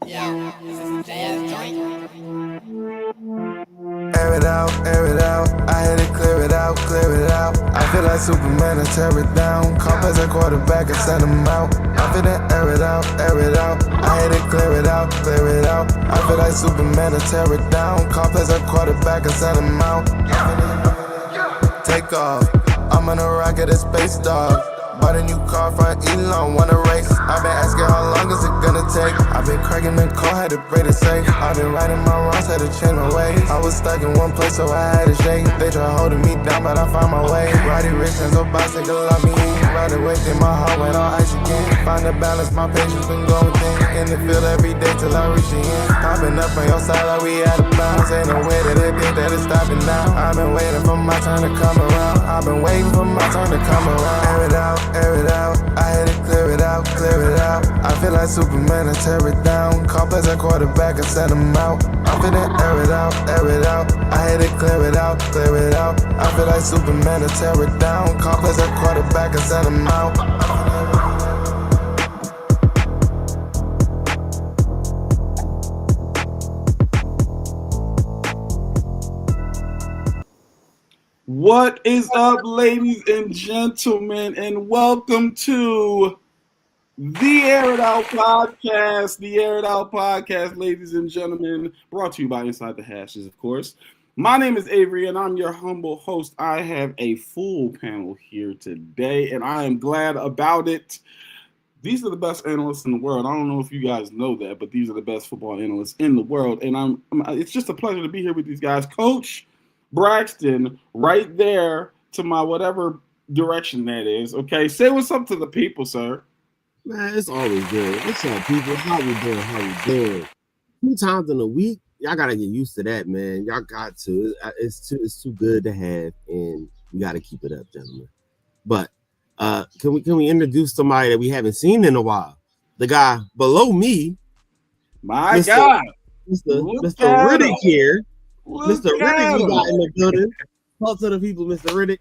Yeah, this is JS joint. Air it out. I had to clear it out, clear it out. I feel like Superman, I tear it down. Call as a quarterback and send him out. I feel that air it out, air it out. I had to clear it out, clear it out. I feel like Superman, I tear it down. Call as a quarterback and send him out. Take off. I'm on a rocket, a space dog. Bought a new car from Elon, wanna race. I've been asking how long is it gonna take. I've been cracking the car, had to break the safe. I've been writing my wrongs, had to change my ways. I was stuck in one place, so I had to shake. They try holding me down, but I found my way. Riding rich and so bicycle love me. Ride away, then my heart went on ice again. Find the balance, my patience been going thin. In the field every day till I reach the end. Popping up on your side like we out of bounds. Ain't no way that they think that it's stopping now. I've been waiting for my turn to come around. I've been waiting for my turn to come around. Air it out, air it out. I had to clear it out, clear it out. I feel like Superman, I tear it down. Call as a quarterback and send him out. I feel that air it out, air it out. I had to clear it out, clear it out. I feel like Superman, I tear it down. Call as a quarterback and send him out. What is up, ladies and gentlemen, and welcome to the Air It Out Podcast. The Air It Out Podcast, ladies and gentlemen, brought to you by Inside the Hashes, of course. My name is Avery, and I'm your humble host. I have a full panel here today, and I am glad about it. These are the best analysts in the world. I don't know if you guys know that, but these are the best football analysts in the world, and it's just a pleasure to be here with these guys. Coach Braxton, right there to my whatever direction that is. Okay, say what's up to the people, sir. Man, it's always good. What's up, people? How we doing? How we doing? 2 times in a week, y'all gotta get used to that, man. Y'all got to. It's too good to have, and we gotta keep it up, gentlemen. But can we introduce somebody that we haven't seen in a while? The guy below me, My God, Mr. Riddick here. Mr. Riddick, we got in the building. Talk to the people, Mr. Riddick.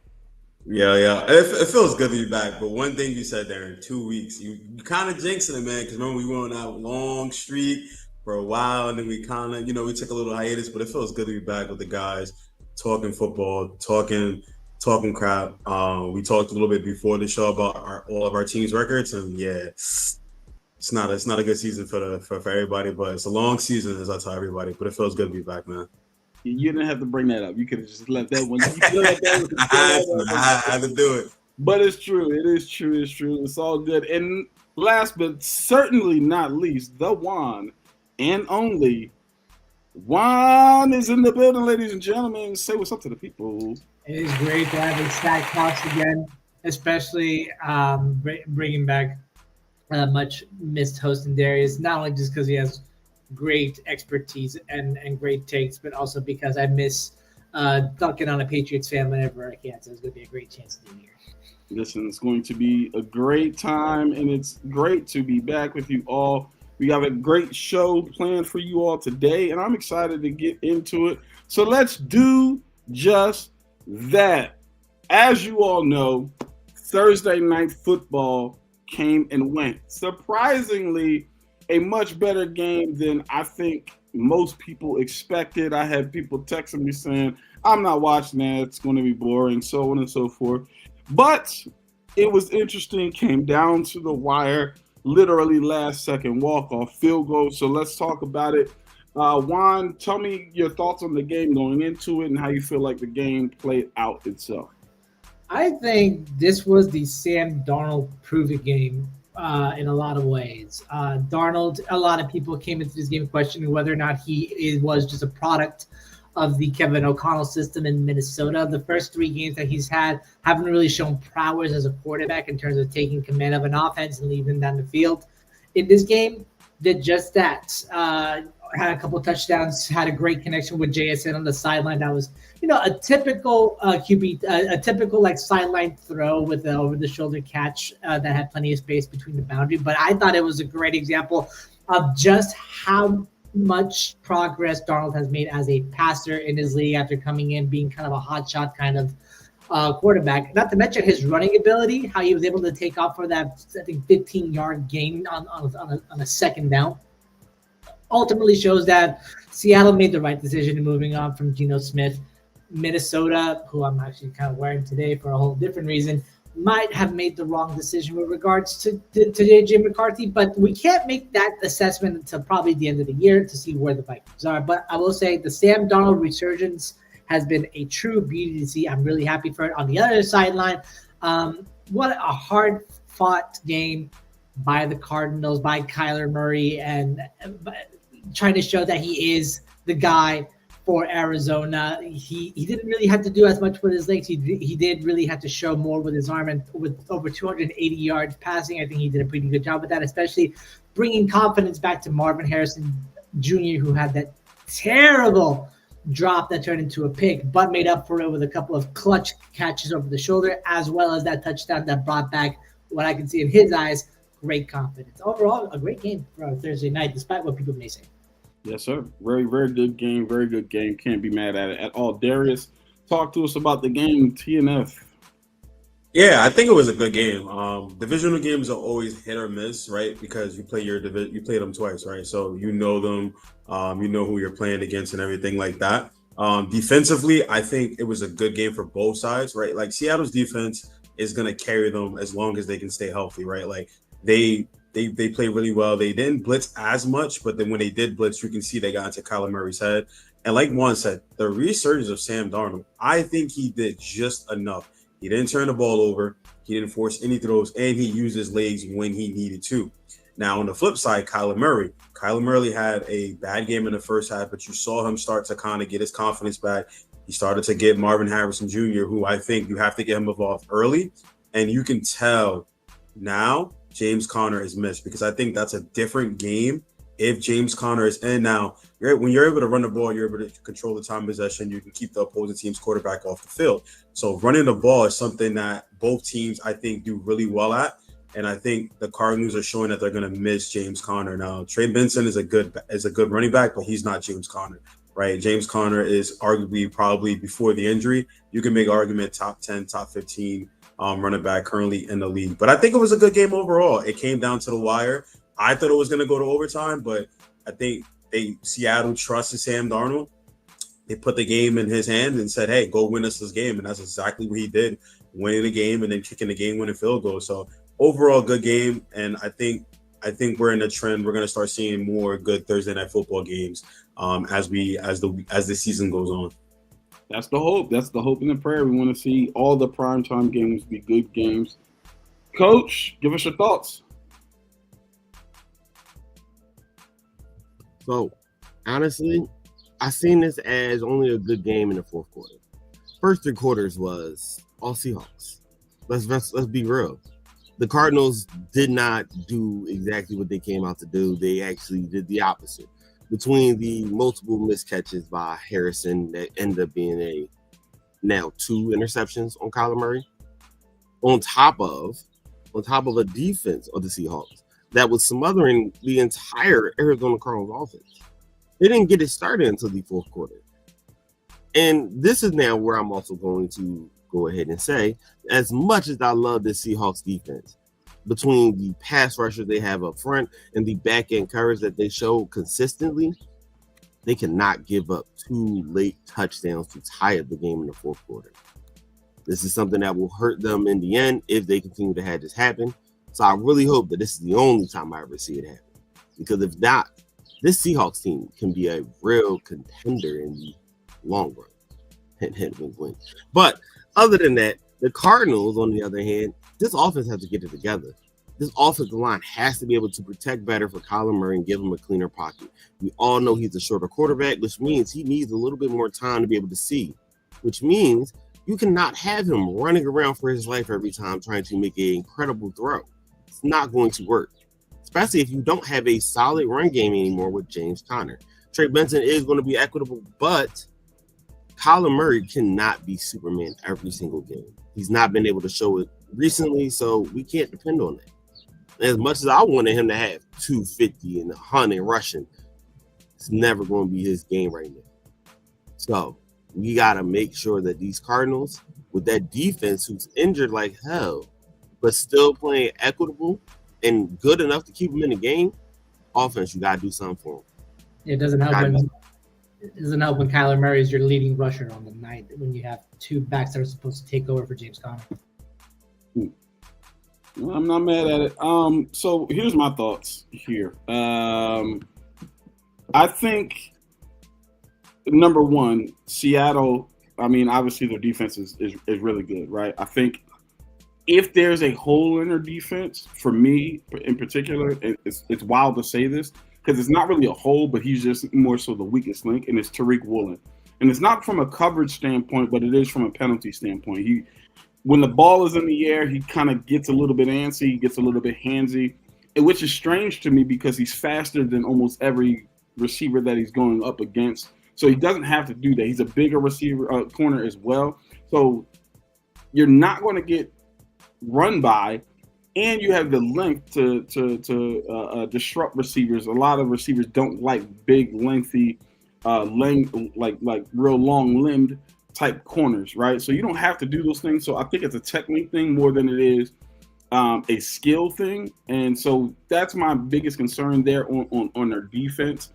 Yeah. It feels good to be back. But one thing you said there in 2 weeks, you kind of jinxing it, man. Because remember, we went on that long streak for a while, and then we kind of, we took a little hiatus. But it feels good to be back with the guys, talking football, talking crap. We talked a little bit before the show about all of our team's records, and yeah, it's not a good season for everybody. But it's a long season, as I tell everybody. But it feels good to be back, man. You didn't have to bring that up. You could have just left that one. I had to do it. But it's true. It is true. It's true. It's all good. And last but certainly not least, the one and only Juan is in the building, ladies and gentlemen. Say what's up to the people. It is great to have a stack talks again, especially bringing back much missed host in Darius, not only just because he has great expertise and great takes, but also because I miss dunking on a Patriots fan whenever I can. So it's going to be a great chance to be here. Listen, it's going to be a great time, and it's great to be back with you all. We have a great show planned for you all today, and I'm excited to get into it. So let's do just that. As you all know, Thursday night football came and went. Surprisingly, a much better game than I think most people expected. I had people texting me saying, I'm not watching that, it's going to be boring, so on and so forth. But it was interesting, came down to the wire, literally last second walk-off field goal. So let's talk about it. Juan, tell me your thoughts on the game going into it and how you feel like the game played out itself. I think this was the Sam Darnold prove-it game. In a lot of ways. Darnold, a lot of people came into this game questioning whether or not he was just a product of the Kevin O'Connell system in Minnesota. The first 3 games that he's had haven't really shown prowess as a quarterback in terms of taking command of an offense and leaving down the field. In this game, did just that. Had a couple of touchdowns, had a great connection with JSN on the sideline. That was, a typical QB, a typical like sideline throw with an over-the-shoulder catch that had plenty of space between the boundary. But I thought it was a great example of just how much progress Darnold has made as a passer in his league after coming in, being kind of a hotshot kind of quarterback. Not to mention his running ability, how he was able to take off for that, I think, 15-yard gain on a second down. ultimately shows that Seattle made the right decision in moving on from Geno Smith. Minnesota, who I'm actually kind of wearing today for a whole different reason, might have made the wrong decision with regards to JJ McCarthy, but we can't make that assessment until probably the end of the year to see where the Vikings are. But I will say the Sam Darnold resurgence has been a true beauty to see. I'm really happy for it. On the other sideline, what a hard-fought game by the Cardinals, by Kyler Murray, and trying to show that he is the guy for Arizona. He didn't really have to do as much with his legs. He did really have to show more with his arm, and with over 280 yards passing, I think he did a pretty good job with that, especially bringing confidence back to Marvin Harrison Jr., who had that terrible drop that turned into a pick, but made up for it with a couple of clutch catches over the shoulder, as well as that touchdown that brought back what I can see in his eyes, great confidence. Overall, a great game for Thursday night, despite what people may say. Yes, sir. Very, very good game. Very good game. Can't be mad at it at all. Darius, talk to us about the game, TNF. Yeah, I think it was a good game. Divisional games are always hit or miss, right? Because you play them twice, right? So you know them, you know who you're playing against and everything like that. Defensively, I think it was a good game for both sides, right? Like Seattle's defense is gonna carry them as long as they can stay healthy, right? Like they play really well. They didn't blitz as much, but then when they did blitz, you can see they got into Kyler Murray's head. And like Juan said, the resurgence of Sam Darnold, I think he did just enough. He didn't turn the ball over. He didn't force any throws, and he used his legs when he needed to. Now, on the flip side, Kyler Murray had a bad game in the first half, but you saw him start to kind of get his confidence back. He started to get Marvin Harrison Jr., who I think you have to get him involved early. And you can tell now James Conner is missed, because I think that's a different game if James Conner is in. Now, when you're able to run the ball, you're able to control the time possession. You can keep the opposing team's quarterback off the field. So running the ball is something that both teams, I think, do really well at. And I think the Cardinals are showing that they're going to miss James Conner. Now, Trey Benson is a good running back, but he's not James Conner, right? James Conner is arguably probably before the injury, you can make an argument top 10, top 15 running back currently in the league. But I think it was a good game overall. It came down to the wire. I thought it was going to go to overtime, but I think Seattle trusted Sam Darnold. They put the game in his hand and said, hey, go win us this game. And that's exactly what he did, winning the game and then kicking the game-winning field goal. So overall, good game. And I think we're in a trend. We're going to start seeing more good Thursday night football games as the season goes on. That's the hope. That's the hope and the prayer. We want to see all the primetime games be good games. Coach, give us your thoughts. So, honestly, I seen this as only a good game in the fourth quarter. First 3 quarters was all Seahawks. Let's be real. The Cardinals did not do exactly what they came out to do. They actually did the opposite. Between the multiple missed catches by Harrison that ended up being now 2 interceptions on Kyler Murray, on top of a defense of the Seahawks that was smothering the entire Arizona Cardinals offense. They didn't get it started until the fourth quarter. And this is now where I'm also going to go ahead and say, as much as I love the Seahawks defense, between the pass rushers they have up front and the back end coverage that they show consistently, they cannot give up 2 late touchdowns to tie up the game in the fourth quarter. This is something that will hurt them in the end if they continue to have this happen. So I really hope that this is the only time I ever see it happen. Because if not, this Seahawks team can be a real contender in the long run. Hint, wink, wink. But other than that, the Cardinals, on the other hand, this offense has to get it together. This offensive line has to be able to protect better for Kyler Murray and give him a cleaner pocket. We all know he's a shorter quarterback, which means he needs a little bit more time to be able to see, which means you cannot have him running around for his life every time trying to make an incredible throw. It's not going to work, especially if you don't have a solid run game anymore with James Conner. Trey Benson is going to be equitable, but Kyler Murray cannot be Superman every single game. He's not been able to show it recently, so we can't depend on that. As much as I wanted him to have 250 and 100 rushing, it's never going to be his game right now. So we got to make sure that these Cardinals, with that defense who's injured like hell, but still playing equitable and good enough to keep them in the game, offense, you got to do something for them. It doesn't help God, when Kyler Murray is your leading rusher on the night when you have two backs that are supposed to take over for James Conner. I'm not mad at it. So here's my thoughts here. I think number one, Seattle. I mean, obviously their defense is really good, right? I think if there's a hole in their defense, for me in particular, it's wild to say this because it's not really a hole, but he's just more so the weakest link, and it's Tariq Woolen. And it's not from a coverage standpoint, but it is from a penalty standpoint. When the ball is in the air, he kind of gets a little bit antsy, he gets a little bit handsy, which is strange to me because he's faster than almost every receiver that he's going up against. So he doesn't have to do that. He's a bigger receiver corner as well. So you're not going to get run by, and you have the length to disrupt receivers. A lot of receivers don't like big, lengthy, like real long-limbed type corners, right? So you don't have to do those things. So I think it's a technique thing more than it is a skill thing. And so that's my biggest concern there on their defense.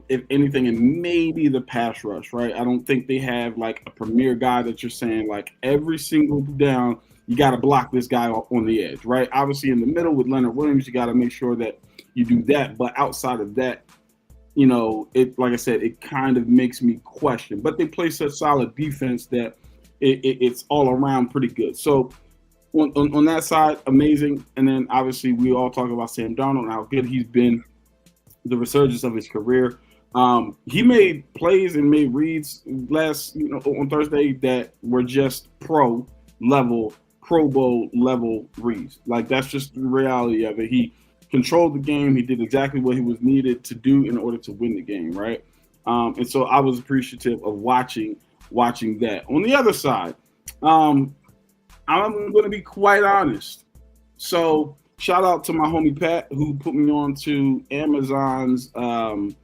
If anything, and maybe the pass rush, right? I don't think they have like a premier guy that you're saying like every single down, you got to block this guy on the edge, right? Obviously in the middle with Leonard Williams, you got to make sure that you do that. But outside of that, you know, like I said, it kind of makes me question. But they play such solid defense that it's all around pretty good. So on that side, amazing. And then obviously we all talk about Sam Darnold and how good he's been, the resurgence of his career. He made plays and made reads on Thursday that were just Pro Bowl level reads. Like that's just the reality of it. He controlled the game. He did exactly what he was needed to do in order to win the game, right? And so I was appreciative of watching that. On the other side, I'm going to be quite honest. So shout out to my homie Pat who put me on to Amazon's the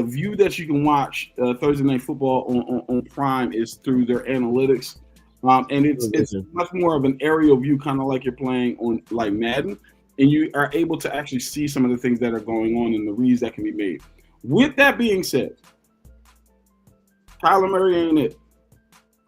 view that you can watch Thursday Night Football on Prime is through their analytics. And it's much more of an aerial view, kind of like you're playing on like Madden, and you are able to actually see some of the things that are going on and the reads that can be made. With that being said, Kyler Murray ain't it.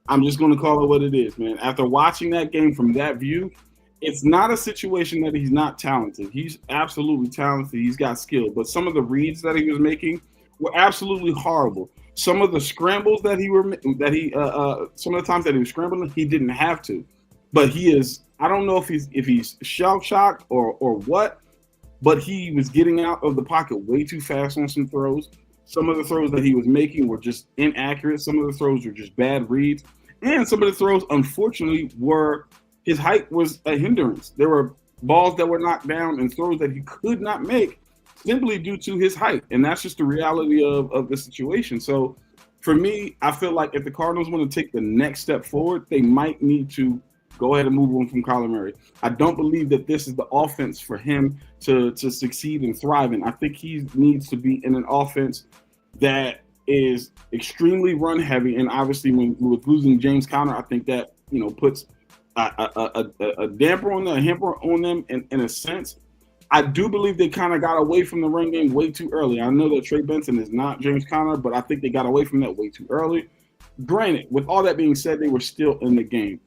I'm just going to call it what it is, man. After watching that game from that view, it's not a situation that he's not talented. He's absolutely talented. He's got skill. But some of the reads that he was making were absolutely horrible. Some of the scrambles some of the times that he was scrambling, he didn't have to. But he is, I don't know if he's shell shocked or what, but he was getting out of the pocket way too fast on some throws. Some of the throws that he was making were just inaccurate. Some of the throws were just bad reads. And some of the throws, unfortunately, his height was a hindrance. There were balls that were knocked down and throws that he could not make simply due to his height. And that's just the reality of the situation. So for me, I feel like if the Cardinals want to take the next step forward, they might need to go ahead and move on from Kyler Murray. I don't believe that this is the offense for him to succeed and thrive in. I think he needs to be in an offense that is extremely run heavy. And obviously with losing James Conner, I think that, puts a damper on a hamper on them in a sense. I do believe they kind of got away from the run game way too early. I know that Trey Benson is not James Conner, but I think they got away from that way too early. Granted, with all that being said, they were still in the game.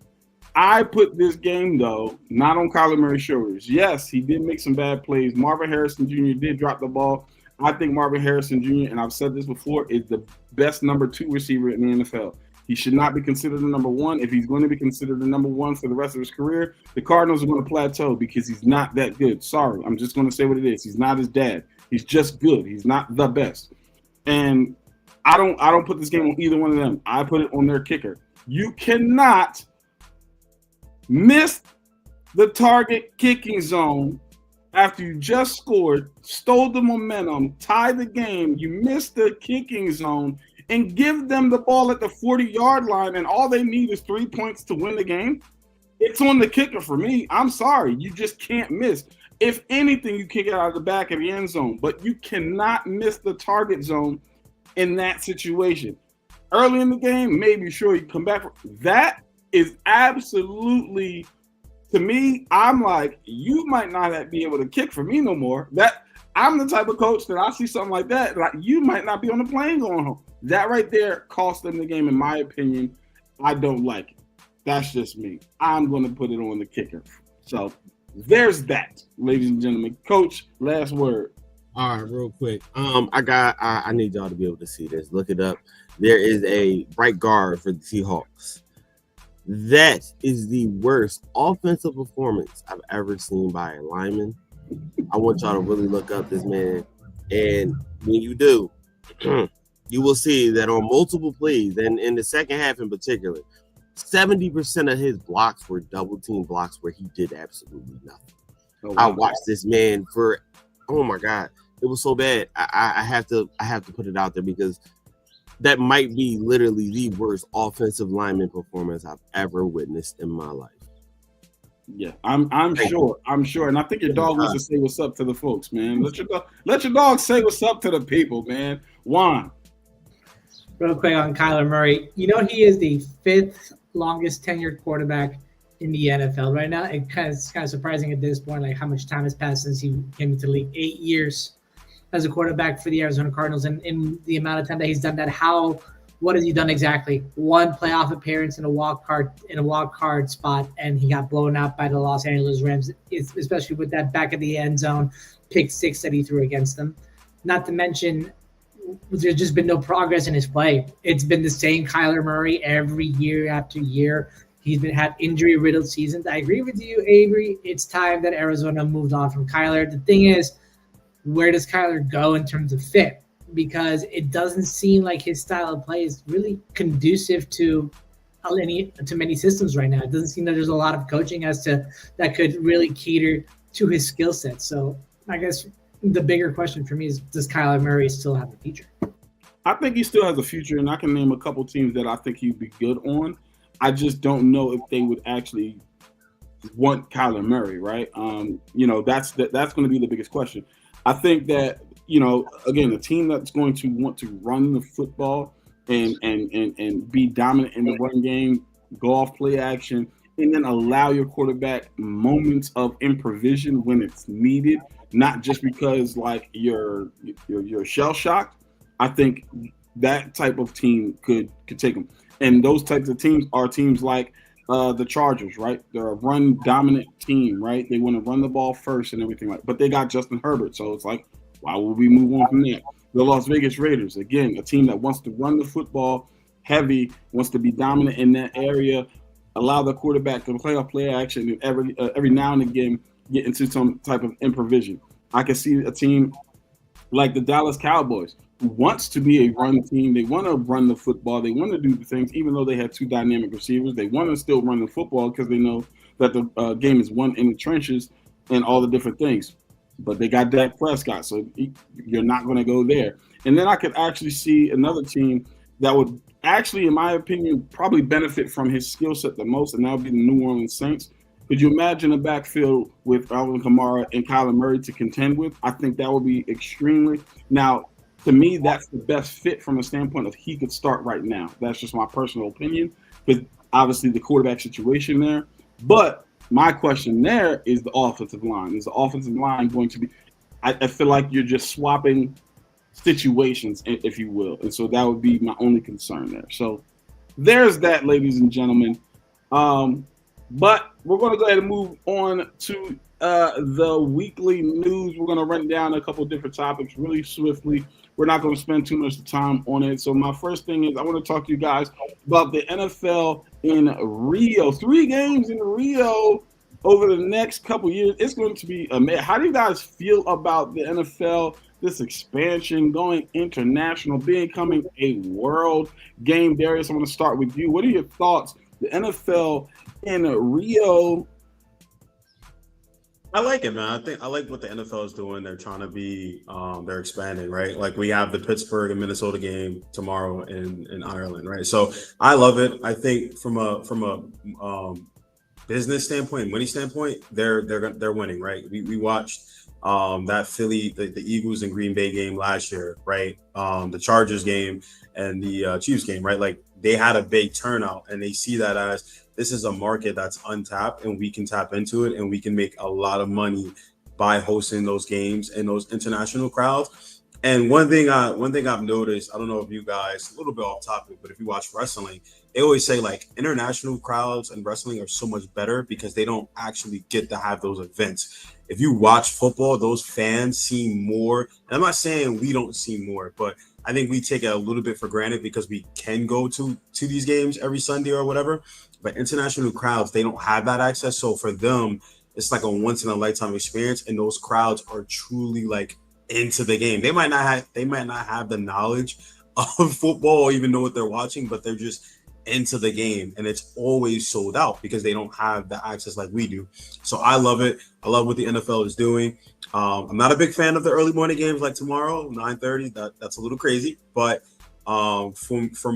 I put this game, though, not on Kyler Murray's shoulders. Yes, he did make some bad plays. Marvin Harrison Jr. did drop the ball. I think Marvin Harrison Jr., and I've said this before, is the best number 2 receiver in the NFL. He should not be considered the number 1. If he's going to be considered the number 1 for the rest of his career, the Cardinals are going to plateau because he's not that good. Sorry, I'm just going to say what it is. He's not his dad. He's just good. He's not the best. And I don't put this game on either one of them. I put it on their kicker. You cannot miss the target kicking zone after you just scored, stole the momentum, tied the game. You missed the kicking zone and give them the ball at the 40-yard line, and all they need is 3 points to win the game. It's on the kicker for me. I'm sorry. You just can't miss. If anything, you kick it out of the back of the end zone, but you cannot miss the target zone in that situation. Early in the game, maybe sure you come back. That is absolutely, to me, I'm like, you might not be able to kick for me no more. I'm the type of coach that I see something like that, like you might not be on the plane going home. That right there cost them the game, in my opinion. I don't like it. That's just me. I'm going to put it on the kicker. So there's that, ladies and gentlemen. Coach, last word. All right, real quick. I need y'all to be able to see this. Look it up. There is a right guard for the Seahawks. That is the worst offensive performance I've ever seen by a lineman. I want y'all to really look up this man. And when you do, you will see that on multiple plays, and in the second half in particular, 70% of his blocks were double team blocks where he did absolutely nothing. Oh, wow. I watched this man for, oh my God, it was so bad. I have to put it out there because that might be literally the worst offensive lineman performance I've ever witnessed in my life. Yeah, I'm sure, and I think your dog wants to say what's up to the folks, man. Let your dog say what's up to the people, man. Juan. Real quick on Kyler Murray, you know he is the 5th longest tenured quarterback in the NFL right now. It's kind of surprising at this point, like how much time has passed since he came into the league. 8 years as a quarterback for the Arizona Cardinals, and in the amount of time that he's done that, what has he done exactly? 1 playoff appearance in a wild card spot, and he got blown out by the Los Angeles Rams, especially with that back of the end zone pick 6 that he threw against them. Not to mention, there's just been no progress in his play. It's been the same Kyler Murray every year after year. He's had injury-riddled seasons. I agree with you, Avery. It's time that Arizona moved on from Kyler. The thing is, where does Kyler go in terms of fit? Because it doesn't seem like his style of play is really conducive to many systems right now. It doesn't seem that there's a lot of coaching that could really cater to his skill set. So I guess the bigger question for me is, does Kyler Murray still have a future? I think he still has a future, and I can name a couple teams that I think he'd be good on. I just don't know if they would actually want Kyler Murray, right? That's going to be the biggest question. I think that, again, a team that's going to want to run the football and be dominant in the run game, go off play action, and then allow your quarterback moments of improvisation when it's needed, not just because like you're shell shocked. I think that type of team could take them, and those types of teams are teams like the Chargers, right? They're a run dominant team, right? They want to run the ball first and everything like. But they got Justin Herbert, so it's like, why would we move on from that? The Las Vegas Raiders, again, a team that wants to run the football heavy, wants to be dominant in that area, allow the quarterback to play off play action, and every now and again get into some type of improvisation. I can see a team like the Dallas Cowboys, who wants to be a run team. They want to run the football. They want to do the things, even though they have 2 dynamic receivers. They want to still run the football because they know that the game is won in the trenches and all the different things. But they got Dak Prescott, so you're not going to go there. And then I could actually see another team that would actually, in my opinion, probably benefit from his skill set the most, and that would be the New Orleans Saints. Could you imagine a backfield with Alvin Kamara and Kyler Murray to contend with? I think that would be extremely. Now, to me, that's the best fit from a standpoint of he could start right now. That's just my personal opinion, because obviously the quarterback situation there. But my question there is the offensive line. Is the offensive line going to be – I feel like you're just swapping situations, if you will. And so that would be my only concern there. So there's that, ladies and gentlemen. But we're going to go ahead and move on to the weekly news. We're going to run down a couple different topics really swiftly. We're not going to spend too much time on it. So my first thing is I want to talk to you guys about the NFL in Rio. 3 games in Rio over the next couple years. It's going to be amazing. How do you guys feel about the NFL, this expansion, going international, becoming a world game? Darius, I'm going to start with you. What are your thoughts? The NFL in Rio. I like it, man. I like what the NFL is doing. They're trying to be, they're expanding, right? Like we have the Pittsburgh and Minnesota game tomorrow in Ireland, right? So I love it. I think from a business standpoint, money standpoint, they're winning, right? We watched that Philly, the Eagles and Green Bay game last year, right? The Chargers game and the Chiefs game, right? Like they had a big turnout, and they see that as this is a market that's untapped, and we can tap into it, and we can make a lot of money by hosting those games and those international crowds. And one thing I've noticed, I don't know if you guys, a little bit off topic, but if you watch wrestling, they always say like international crowds and wrestling are so much better because they don't actually get to have those events. If you watch football, those fans see more. And I'm not saying we don't see more, but I think we take it a little bit for granted because we can go to these games every Sunday or whatever. But international crowds, they don't have that access. So for them, it's like a once in a lifetime experience, and those crowds are truly like into the game. They might not have the knowledge of football or even know what they're watching, but they're just into the game, and it's always sold out because they don't have the access like we do. So I love it. I love what the NFL is doing. I'm not a big fan of the early morning games like tomorrow, 9:30. That's a little crazy, but from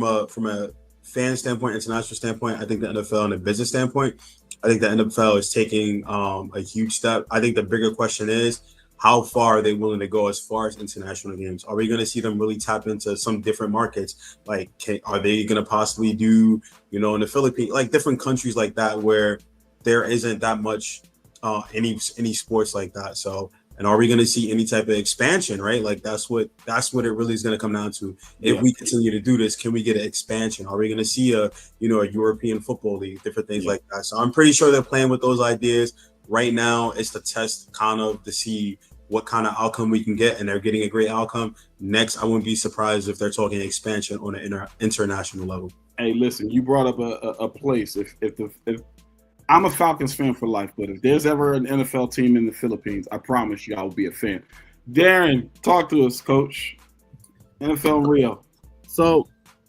a fan standpoint, international standpoint, I think the NFL and a business standpoint, I think the NFL is taking a huge step. I think the bigger question is, how far are they willing to go as far as international games? Are we going to see them really tap into some different markets? Like, are they going to possibly do, in the Philippines, like different countries like that where there isn't that much any sports like that? So, and are we going to see any type of expansion, right? Like that's what it really is going to come down to. If we continue to do this, can we get an expansion? Are we going to see a European football league, different things like that? So I'm pretty sure they're playing with those ideas. Right now, it's the test kind of to see what kind of outcome we can get, and they're getting a great outcome. Next, I wouldn't be surprised if they're talking expansion on an international level. Hey, listen, you brought up a place. If I'm a Falcons fan for life, but if there's ever an NFL team in the Philippines, I promise you I will be a fan. Darren, talk to us, Coach. NFL Rio. So,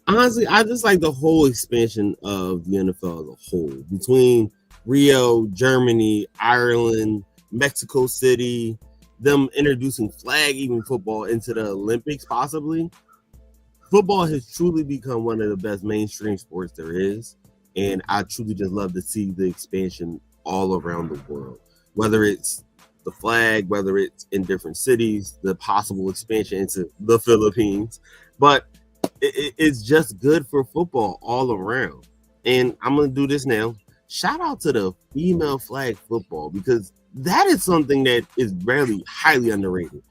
honestly, I just like the whole expansion of the NFL as a whole, between Rio, Germany, Ireland, Mexico City, them introducing flag even football into the Olympics possibly. Football has truly become one of the best mainstream sports there is, and I truly just love to see the expansion all around the world, whether it's the flag, whether it's in different cities, the possible expansion into the Philippines, but it's just good for football all around. And I'm going to do this now. Shout out to the female flag football, because that is something that is really highly underrated.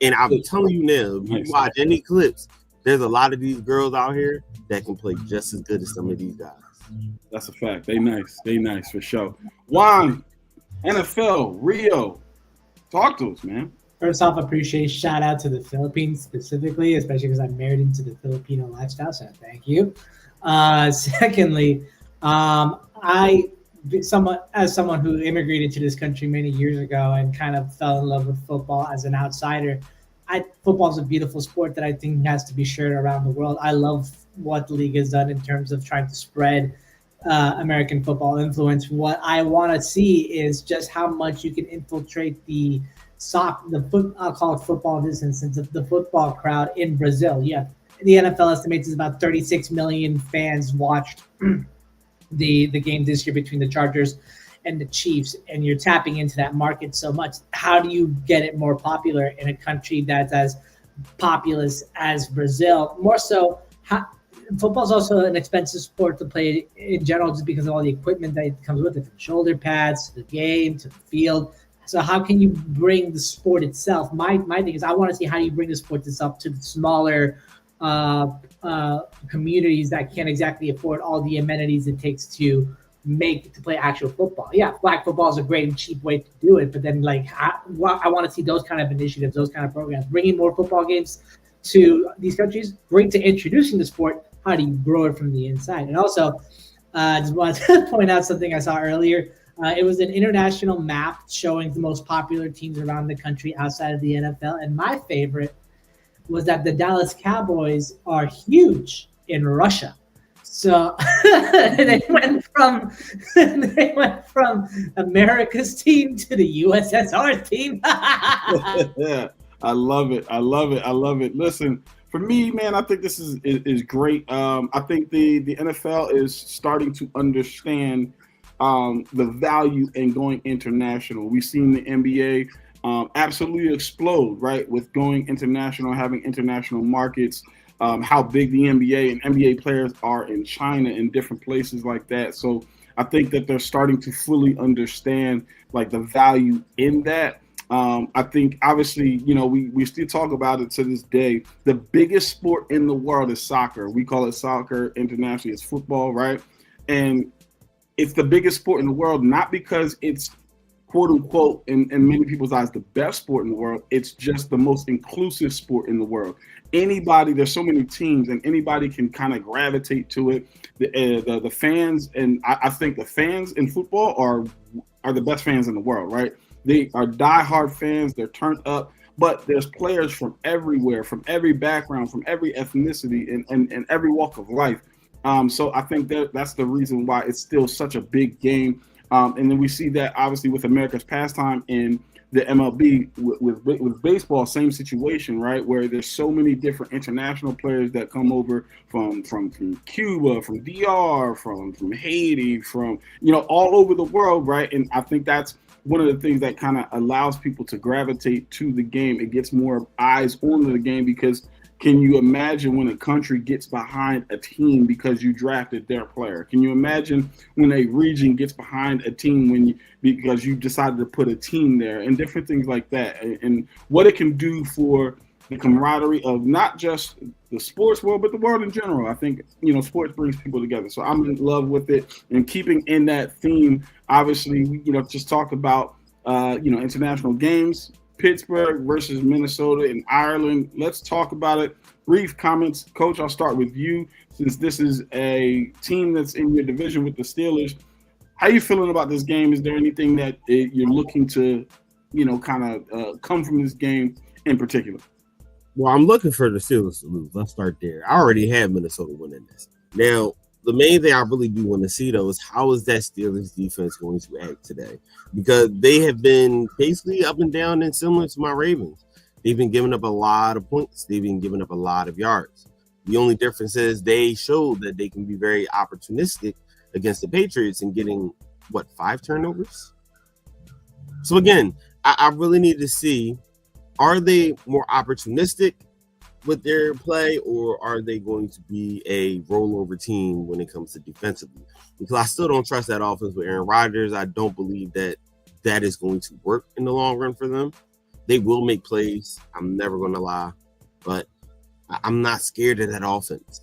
And I'm telling you now, if you watch any clips, there's a lot of these girls out here that can play just as good as some of these guys. That's a fact. They nice for sure. Juan, NFL, Rio, talk to us, man. First off, appreciate shout out to the Philippines specifically, especially because I'm married into the Filipino lifestyle, so thank you. Secondly, as someone who immigrated to this country many years ago and kind of fell in love with football as an outsider, football is a beautiful sport that I think has to be shared around the world. I love what the league has done in terms of trying to spread American football influence. What I want to see is just how much you can infiltrate the I'll call it football in this instance, of the football crowd in Brazil. Yeah, the NFL estimates about 36 million fans watched the game this year between the Chargers and the Chiefs, and you're tapping into that market so much. How do you get it more popular in a country that's as populous as Brazil? More so, football is also an expensive sport to play in general, just because of all the equipment that comes with it, from shoulder pads to the game to the field. So how can you bring the sport itself? My thing is, I want to see how you bring the sport itself to the smaller communities that can't exactly afford all the amenities it takes to play actual football. Yeah, flag football is a great and cheap way to do it, but then I want to see those kind of initiatives, those kind of programs, bringing more football games to these countries. Great to introducing the sport. How do you grow it from the inside? And also, just wanted to point out something I saw earlier. It was an international map showing the most popular teams around the country outside of the NFL, and my favorite was that the Dallas Cowboys are huge in Russia. So they went from America's team to the USSR team. Yeah, I love it. Listen, for me, man, I think this is great. I think the NFL is starting to understand the value in going international. We've seen the NBA absolutely explode, right, with going international, having international markets. How big the NBA and NBA players are in China and different places like that. So I think that they're starting to fully understand the value in that. I think obviously, we still talk about it to this day. The biggest sport in the world is soccer. We call it soccer internationally. It's football, right? And it's the biggest sport in the world, not because it's quote unquote, in many people's eyes, the best sport in the world. It's just the most inclusive sport in the world. There's so many teams, and anybody can kind of gravitate to it. The fans, and I think the fans in football are the best fans in the world, right? They are diehard fans. They're turned up, but there's players from everywhere, from every background, from every ethnicity, and every walk of life. So I think that's the reason why it's still such a big game. And then we see that obviously with America's pastime in the MLB with baseball, same situation, right? Where there's so many different international players that come over from Cuba, from DR, from Haiti, from all over the world, right? And I think that's one of the things that kind of allows people to gravitate to the game. It gets more eyes onto the game because can you imagine when a country gets behind a team because you drafted their player? Can you imagine when a region gets behind a team because you decided to put a team there and different things like that? And what it can do for the camaraderie of not just the sports world, but the world in general. I think, sports brings people together. So I'm in love with it. And keeping in that theme, obviously, just talk about, international games. Pittsburgh versus Minnesota and Ireland. Let's talk about it. Brief comments. Coach, I'll start with you since this is a team that's in your division with the Steelers. How are you feeling about this game? Is there anything that you're looking to, come from this game in particular? Well, I'm looking for the Steelers to lose. Let's start there. I already have Minnesota winning this. Now, the main thing I really do want to see, though, is how is that Steelers defense going to act today? Because they have been basically up and down and similar to my Ravens. They've been giving up a lot of points. They've been giving up a lot of yards. The only difference is they showed that they can be very opportunistic against the Patriots and getting, 5 turnovers? So, again, I really need to see, are they more opportunistic with their play, or are they going to be a rollover team when it comes to defensively? Because I still don't trust that offense with Aaron Rodgers. I don't believe that is going to work in the long run for them. They will make plays. I'm never going to lie, but I'm not scared of that offense.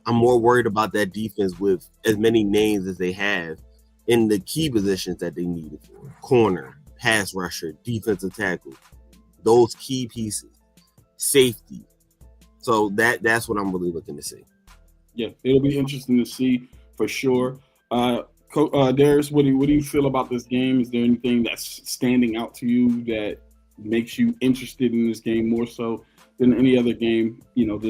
I'm more worried about that defense with as many names as they have in the key positions that they needed for: corner, pass rusher, defensive tackle, those key pieces, safety. So that's what I'm really looking to see. Yeah, it'll be interesting to see for sure. Darius, what do you feel about this game? Is there anything that's standing out to you that makes you interested in this game more so than any other game? On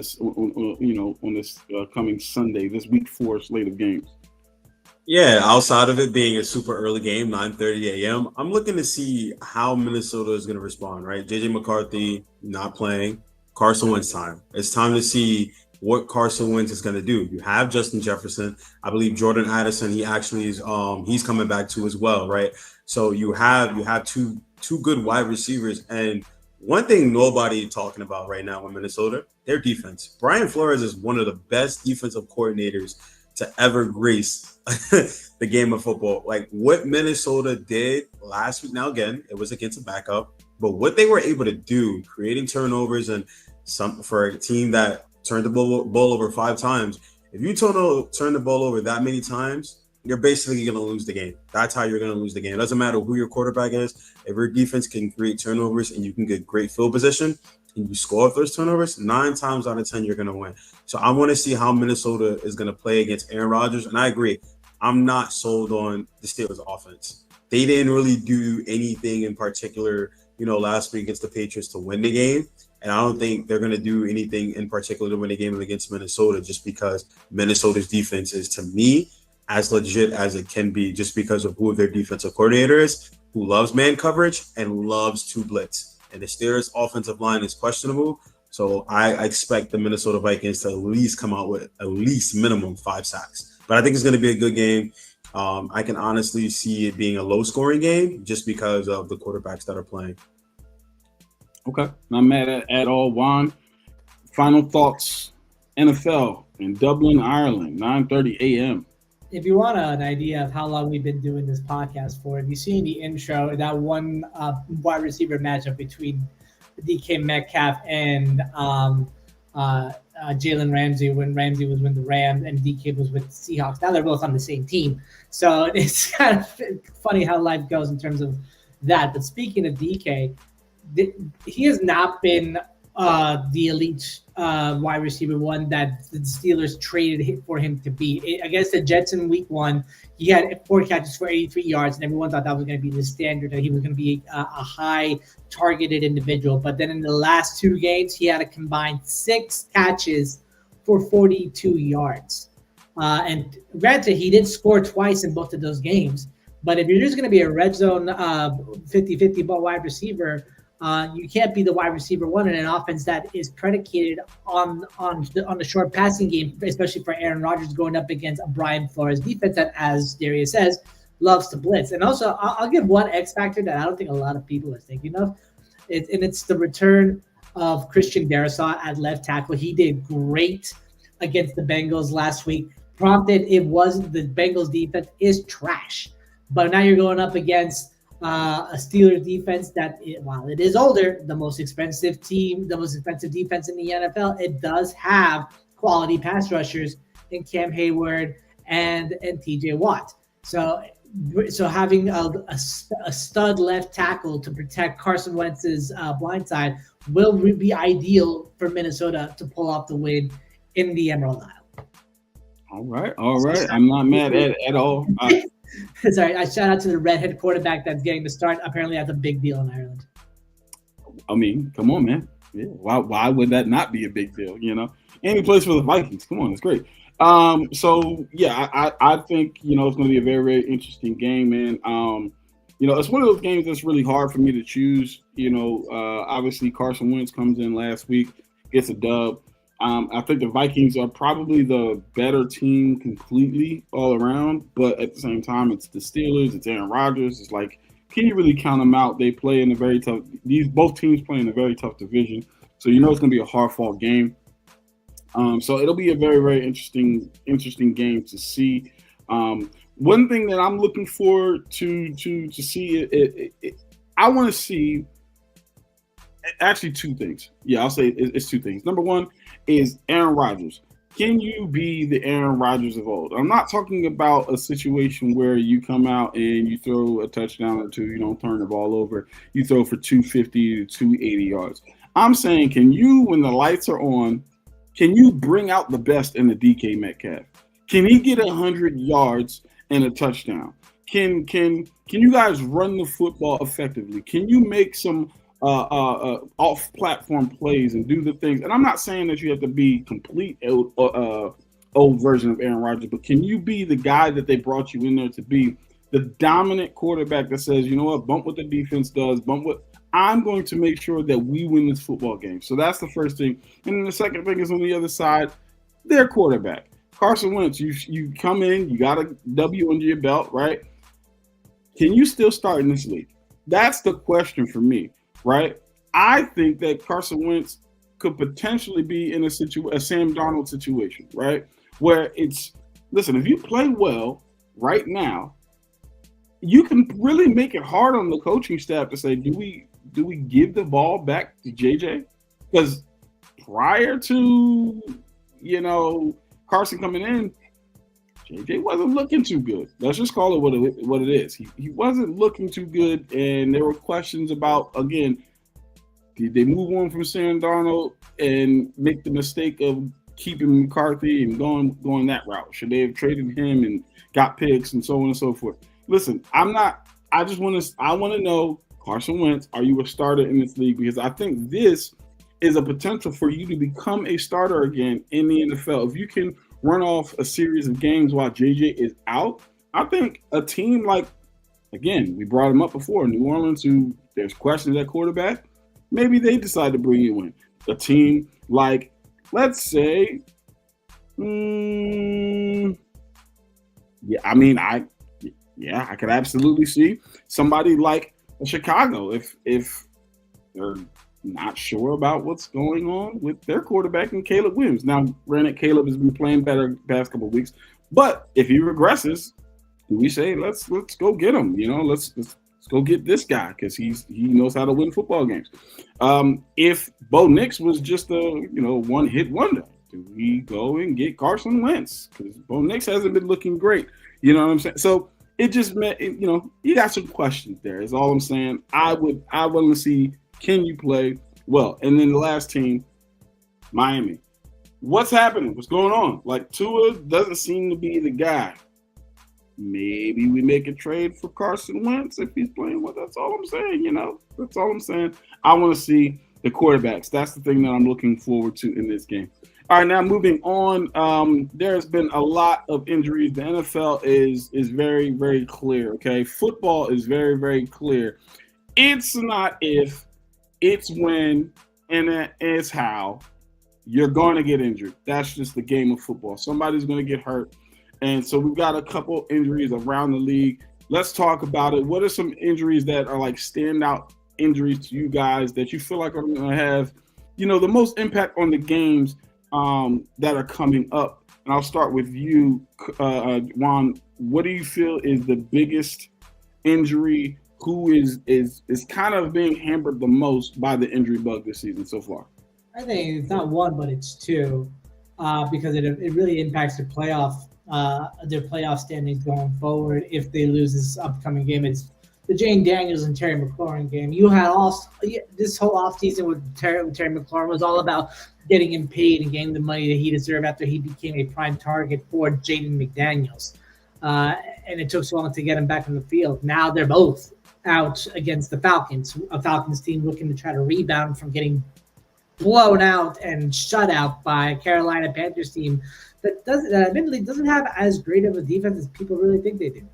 this coming Sunday, this week 4 slate of games. Yeah, outside of it being a super early game, 9:30 a.m., I'm looking to see how Minnesota is going to respond. Right, JJ McCarthy not playing. Carson Wentz time. It's time to see what Carson Wentz is going to do. You have Justin Jefferson. I believe Jordan Addison, he actually is he's coming back too as well, right? So you have two good wide receivers. And one thing nobody talking about right now in Minnesota, their defense. Brian Flores is one of the best defensive coordinators to ever grace the game of football. Like what Minnesota did last week. Now, again, it was against a backup, but what they were able to do, creating turnovers and for a team that turned the ball over 5 times, if you turn the ball over that many times, you're basically going to lose the game. That's how you're going to lose the game. It doesn't matter who your quarterback is. If your defense can create turnovers and you can get great field position and you score off those turnovers, 9 times out of 10, you're going to win. So I want to see how Minnesota is going to play against Aaron Rodgers. And I agree. I'm not sold on the Steelers offense. They didn't really do anything in particular, last week against the Patriots to win the game. And I don't think they're going to do anything in particular to win the game against Minnesota, just because Minnesota's defense is, to me, as legit as it can be, just because of who their defensive coordinator is, who loves man coverage and loves to blitz. And the Steelers' offensive line is questionable. So I expect the Minnesota Vikings to at least come out with at least minimum 5 sacks. But I think it's going to be a good game. I can honestly see it being a low-scoring game just because of the quarterbacks that are playing. Okay, not mad at all. Juan, final thoughts. NFL in Dublin, Ireland, 9:30 a.m. if you want an idea of how long we've been doing this podcast for, if you see in the intro that one wide receiver matchup between DK Metcalf and Jalen Ramsey, when Ramsey was with the Rams and DK was with the Seahawks. Now they're both on the same team, so it's kind of funny how life goes in terms of that. But speaking of DK, he has not been the elite wide receiver one that the Steelers traded for him to be. Against the Jets in week 1, he had 4 catches for 83 yards, and everyone thought that was going to be the standard, that he was going to be a high targeted individual. But then in the last 2 games, he had a combined 6 catches for 42 yards. And granted, he did score twice in both of those games. But if you're just going to be a red zone 50-50 ball wide receiver, you can't be the wide receiver one in an offense that is predicated on the short passing game, especially for Aaron Rodgers going up against a Brian Flores defense that, as Darius says, loves to blitz. And also, I'll give one X factor that I don't think a lot of people are thinking of, and it's the return of Christian Darrisaw at left tackle. He did great against the Bengals last week. Prompted it wasn't the Bengals defense is trash, but now you're going up against a Steelers defense that, while it is older, the most expensive defense in the NFL, it does have quality pass rushers in Cam Hayward and TJ Watt. So having a stud left tackle to protect Carson Wentz's blind side will be ideal for Minnesota to pull off the win in the Emerald Isle. All right. I'm not mad at all. Sorry, I shout out to the redhead quarterback that's getting the start. Apparently, that's a big deal in Ireland. I mean, come on, man. Yeah, why would that not be a big deal? You know, and he plays for the Vikings. Come on, it's great. So yeah, I think it's going to be a very, very interesting game, man. It's one of those games that's really hard for me to choose. Obviously Carson Wentz comes in last week, gets a dub. I think the Vikings are probably the better team completely all around, but at the same time, it's the Steelers, it's Aaron Rodgers. It's like, can you really count them out? They play in a very tough. Both teams play in a very tough division, so it's going to be a hard-fought game. So it'll be a very, very interesting game to see. One thing that I'm looking forward to see, I want to see. Actually, 2 things. Yeah, I'll say it's 2 things. Number 1 is Aaron Rodgers. Can you be the Aaron Rodgers of old? I'm not talking about a situation where you come out and you throw a touchdown or 2, you don't turn the ball over, you throw for 250 to 280 yards. I'm saying, can you, when the lights are on, can you bring out the best in the DK Metcalf? Can he get 100 yards and a touchdown? Can you guys run the football effectively? Can you make some off-platform plays and do the things? And I'm not saying that you have to be complete old version of Aaron Rodgers, but can you be the guy that they brought you in there to be, the dominant quarterback that says, you know what, bump what the defense does, I'm going to make sure that we win this football game. So that's the first thing. And then the second thing is on the other side, their quarterback, Carson Wentz. You come in, you got a W under your belt, right? Can you still start in this league? That's the question for me. Right, I think that Carson Wentz could potentially be in a Sam Darnold situation, right, where listen, if you play well right now, you can really make it hard on the coaching staff to say, do we give the ball back to JJ? Because prior to Carson coming in, JJ wasn't looking too good. Let's just call it what it is. He wasn't looking too good, and there were questions about, again, did they move on from Sam Darnold and make the mistake of keeping McCarthy and going that route? Should they have traded him and got picks and so on and so forth? Listen, I want to know, Carson Wentz, are you a starter in this league? Because I think this is a potential for you to become a starter again in the NFL. If you can run off a series of games while JJ is out, I think a team like, again, we brought him up before, New Orleans, who there's questions at quarterback, maybe they decide to bring you in. A team like, let's say, I could absolutely see somebody like Chicago if they're not sure about what's going on with their quarterback and Caleb Williams. Now, granted, Caleb has been playing better the past couple of weeks, But if he regresses, we say let's go get him. Let's go get this guy because he knows how to win football games. If Bo Nix was just a one hit wonder, do we go and get Carson Wentz? Because Bo Nix hasn't been looking great. You know what I'm saying? So it just meant you got some questions there. Is all I'm saying. I want to see, can you play well? And then the last team, Miami. What's happening? What's going on? Like, Tua doesn't seem to be the guy. Maybe we make a trade for Carson Wentz if he's playing well. That's all I'm saying, That's all I'm saying. I want to see the quarterbacks. That's the thing that I'm looking forward to in this game. All right, now moving on. There's been a lot of injuries. The NFL is very, very clear, okay? Football is very, very clear. It's not if, it's when, and it's how you're going to get injured. That's just the game of football. Somebody's going to get hurt. And so we've got a couple injuries around the league. Let's talk about it. What are some injuries that are like standout injuries to you guys that you feel like are going to have, the most impact on the games that are coming up? And I'll start with you, Juan. What do you feel is the biggest injury? Who is kind of being hampered the most by the injury bug this season so far? I think it's not one, but it's two, because it really impacts their playoff standings going forward. If they lose this upcoming game, it's the Jane Daniels and Terry McLaurin game. You had this whole offseason with Terry McLaurin was all about getting him paid and getting the money that he deserved after he became a prime target for Jaden McDaniels. And it took so long to get him back on the field. Now they're both out against the Falcons, a Falcons team looking to try to rebound from getting blown out and shut out by a Carolina Panthers team that admittedly doesn't have as great of a defense as people really think they do.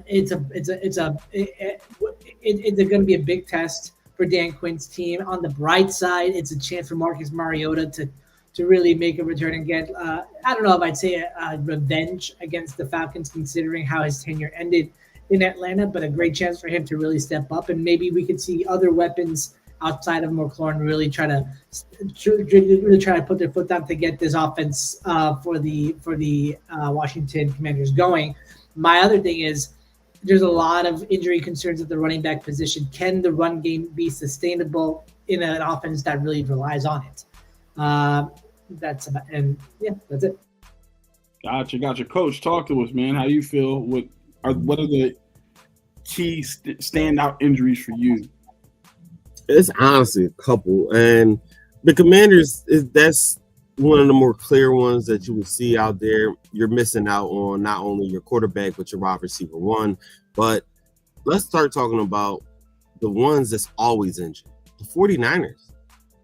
It's going to be a big test for Dan Quinn's team. On the bright side, it's a chance for Marcus Mariota to really make a return and get, I don't know if I'd say a revenge against the Falcons, considering how his tenure ended in Atlanta, but a great chance for him to really step up. And maybe we could see other weapons outside of McLaurin really try to put their foot down to get this offense for the Washington Commanders going. My other thing is there's a lot of injury concerns at the running back position. Can the run game be sustainable in an offense that really relies on it? That's it. Gotcha. Coach, talk to us, man. How you feel? What are the key standout injuries for you? It's honestly a couple, and the Commanders that's one of the more clear ones that you will see out there. You're missing out on not only your quarterback but your wide receiver one. But let's start talking about the ones that's always injured. The 49ers.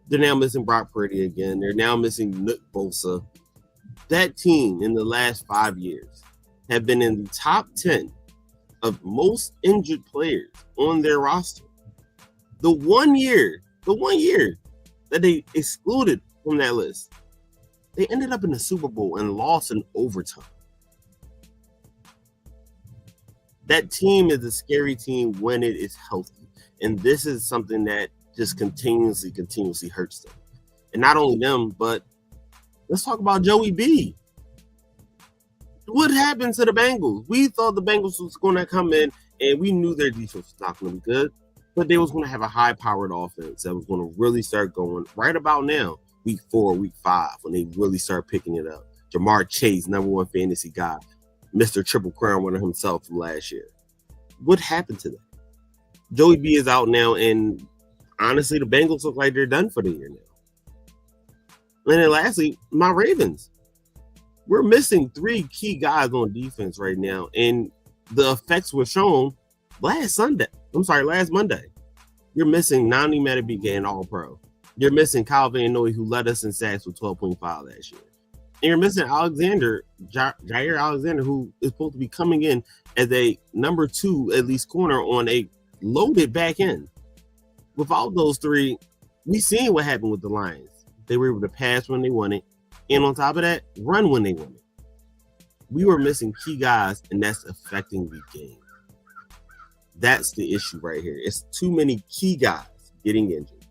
They're now missing Brock Purdy again. They're now missing Nick Bosa. That team in the last 5 years have been in the top 10 of most injured players on their roster. The one year that they excluded from that list, they ended up in the Super Bowl and lost in overtime. That team is a scary team when it is healthy. And this is something that just continuously hurts them. And not only them, but let's talk about Joey B. What happened to the Bengals? We thought the Bengals was going to come in, and we knew their defense was not going to be good, but they was going to have a high-powered offense that was going to really start going right about now, week 4, week 5, when they really start picking it up. Jamar Chase, number 1 fantasy guy, Mr. Triple Crown winner himself from last year. What happened to them? Joey B is out now, and honestly, the Bengals look like they're done for the year now. And then lastly, my Ravens. We're missing 3 key guys on defense right now, and the effects were shown last Monday. You're missing Nani Madubuike, an All-Pro. You're missing Kyle Van Noy, who led us in sacks with 12.5 last year. And you're missing Jair Alexander, who is supposed to be coming in as a number 2, at least corner, on a loaded back end. Without those 3, we seen what happened with the Lions. They were able to pass when they wanted, and on top of that, run when they wanted. We were missing key guys, and that's affecting the game. That's the issue right here. It's too many key guys getting injured.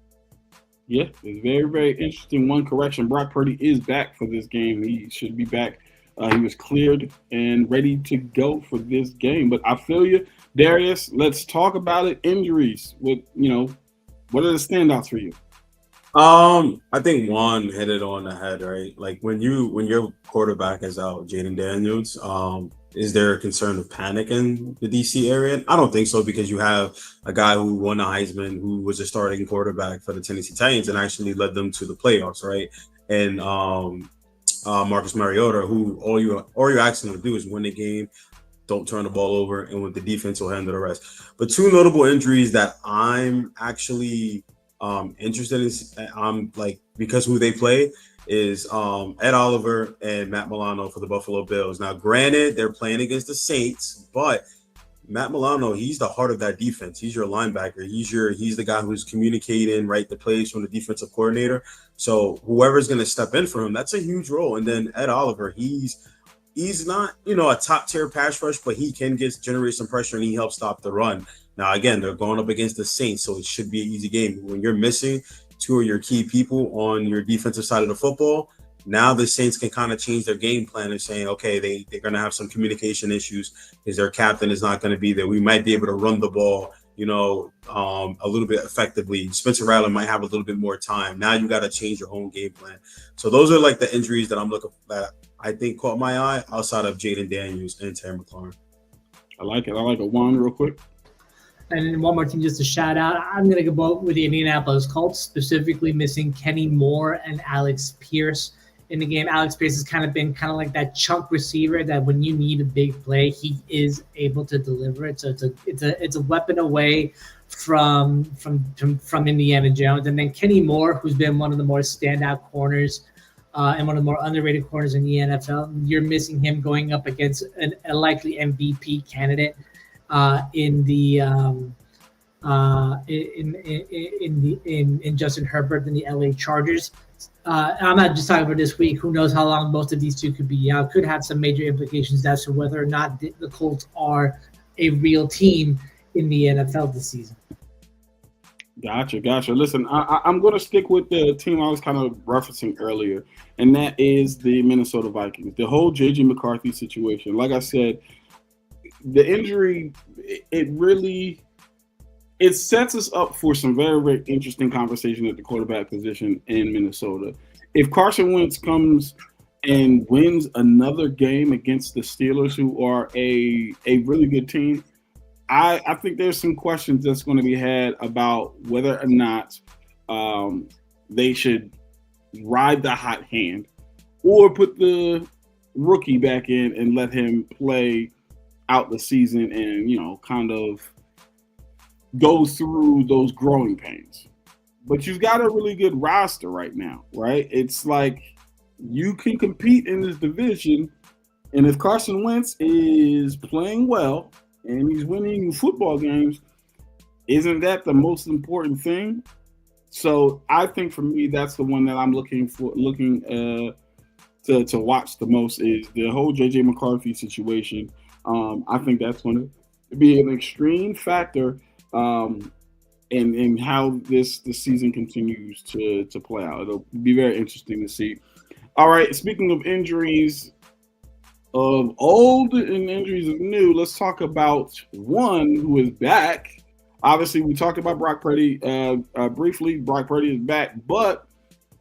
Yeah, it's very, very interesting. One correction, Brock Purdy is back for this game. He should be back He was cleared and ready to go for this game. But I feel you, Darius. Let's talk about it. Injuries. What are the standouts for you? I think Juan hit it on the head, right? Like when your quarterback is out, Jaden Daniels, is there a concern of panic in the DC area? I don't think so, because you have a guy who won the Heisman, who was a starting quarterback for the Tennessee Titans and actually led them to the playoffs, right? And Marcus Mariota, who all you're asking him to do is win the game, don't turn the ball over, and with the defense will handle the rest. But two notable injuries that I'm actually interested in, because who they play is Ed Oliver and Matt Milano for the Buffalo Bills. Now, granted, they're playing against the Saints, but Matt Milano, he's the heart of that defense. He's your linebacker. He's the guy who's communicating, right, the plays from the defensive coordinator. So whoever's going to step in for him, that's a huge role. And then Ed Oliver, he's not, a top tier pass rush, but he can generate some pressure and he helps stop the run. Now, again, they're going up against the Saints, so it should be an easy game. When you're missing two of your key people on your defensive side of the football, now the Saints can kind of change their game plan and saying, okay, they're going to have some communication issues because their captain is not going to be there. We might be able to run the ball, a little bit effectively. Spencer Rattler might have a little bit more time. Now you got to change your whole game plan. So those are like the injuries that I'm looking at. I think caught my eye outside of Jaden Daniels and Terry McLaurin. I like it. Juan, real quick. And one more team just to shout out. I'm going to go with the Indianapolis Colts, specifically missing Kenny Moore and Alex Pierce in the game. Alex Pierce has kind of been like that chunk receiver that when you need a big play, he is able to deliver it. So it's a weapon away from Indiana Jones. And then Kenny Moore, who's been one of the more standout corners and one of the more underrated corners in the NFL. You're missing him going up against a likely MVP candidate in Justin Herbert and the LA Chargers. I'm not just talking about this week. Who knows how long both of these two could be out? Could have some major implications as to whether or not the Colts are a real team in the NFL this season. Gotcha. Listen, I'm going to stick with the team I was kind of referencing earlier, and that is the Minnesota Vikings. The whole J.J. McCarthy situation. Like I said, the injury, it sets us up for some very, very interesting conversation at the quarterback position in Minnesota. If Carson Wentz comes and wins another game against the Steelers, who are a really good team, I think there's some questions that's going to be had about whether or not they should ride the hot hand or put the rookie back in and let him play out the season and, kind of go through those growing pains. But you've got a really good roster right now, right? It's like you can compete in this division, and if Carson Wentz is playing well and he's winning football games, isn't that the most important thing? So I think for me, that's the one that I'm looking to watch the most is the whole J.J. McCarthy situation. I think that's going to be an extreme factor in how the season continues to play out. It'll be very interesting to see. All right, speaking of injuries of old and injuries of new, let's talk about one who is back. Obviously, we talked about Brock Purdy briefly. Brock Purdy is back, but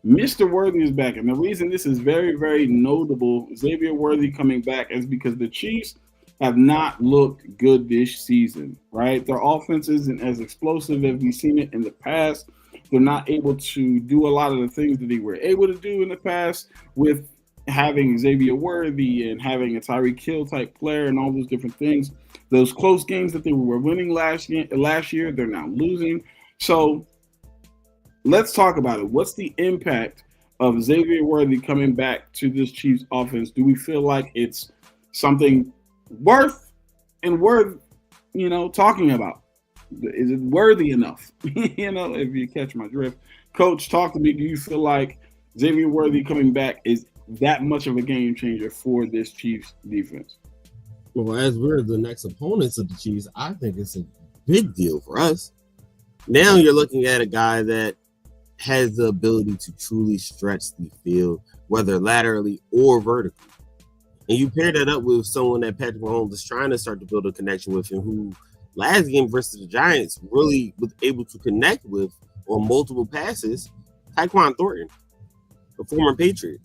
Mr. Worthy is back. And the reason this is very, very notable, Xavier Worthy coming back, is because the Chiefs have not looked good this season, right? Their offense isn't as explosive as we've seen it in the past. They're not able to do a lot of the things that they were able to do in the past with having Xavier Worthy and having a Tyreek Hill type player and all those different things. Those close games that they were winning last year, they're now losing. So let's talk about it. What's the impact of Xavier Worthy coming back to this Chiefs offense? Do we feel like it's something worth talking about? Is it worthy enough? If you catch my drift. Coach, talk to me. Do you feel like Xavier Worthy coming back is that much of a game changer for this Chiefs defense? Well, as we're the next opponents of the Chiefs, I think it's a big deal for us. Now you're looking at a guy that has the ability to truly stretch the field, whether laterally or vertically. And you pair that up with someone that Patrick Mahomes is trying to start to build a connection with, and who last game versus the Giants really was able to connect with on multiple passes, Tyquan Thornton, a former Patriot.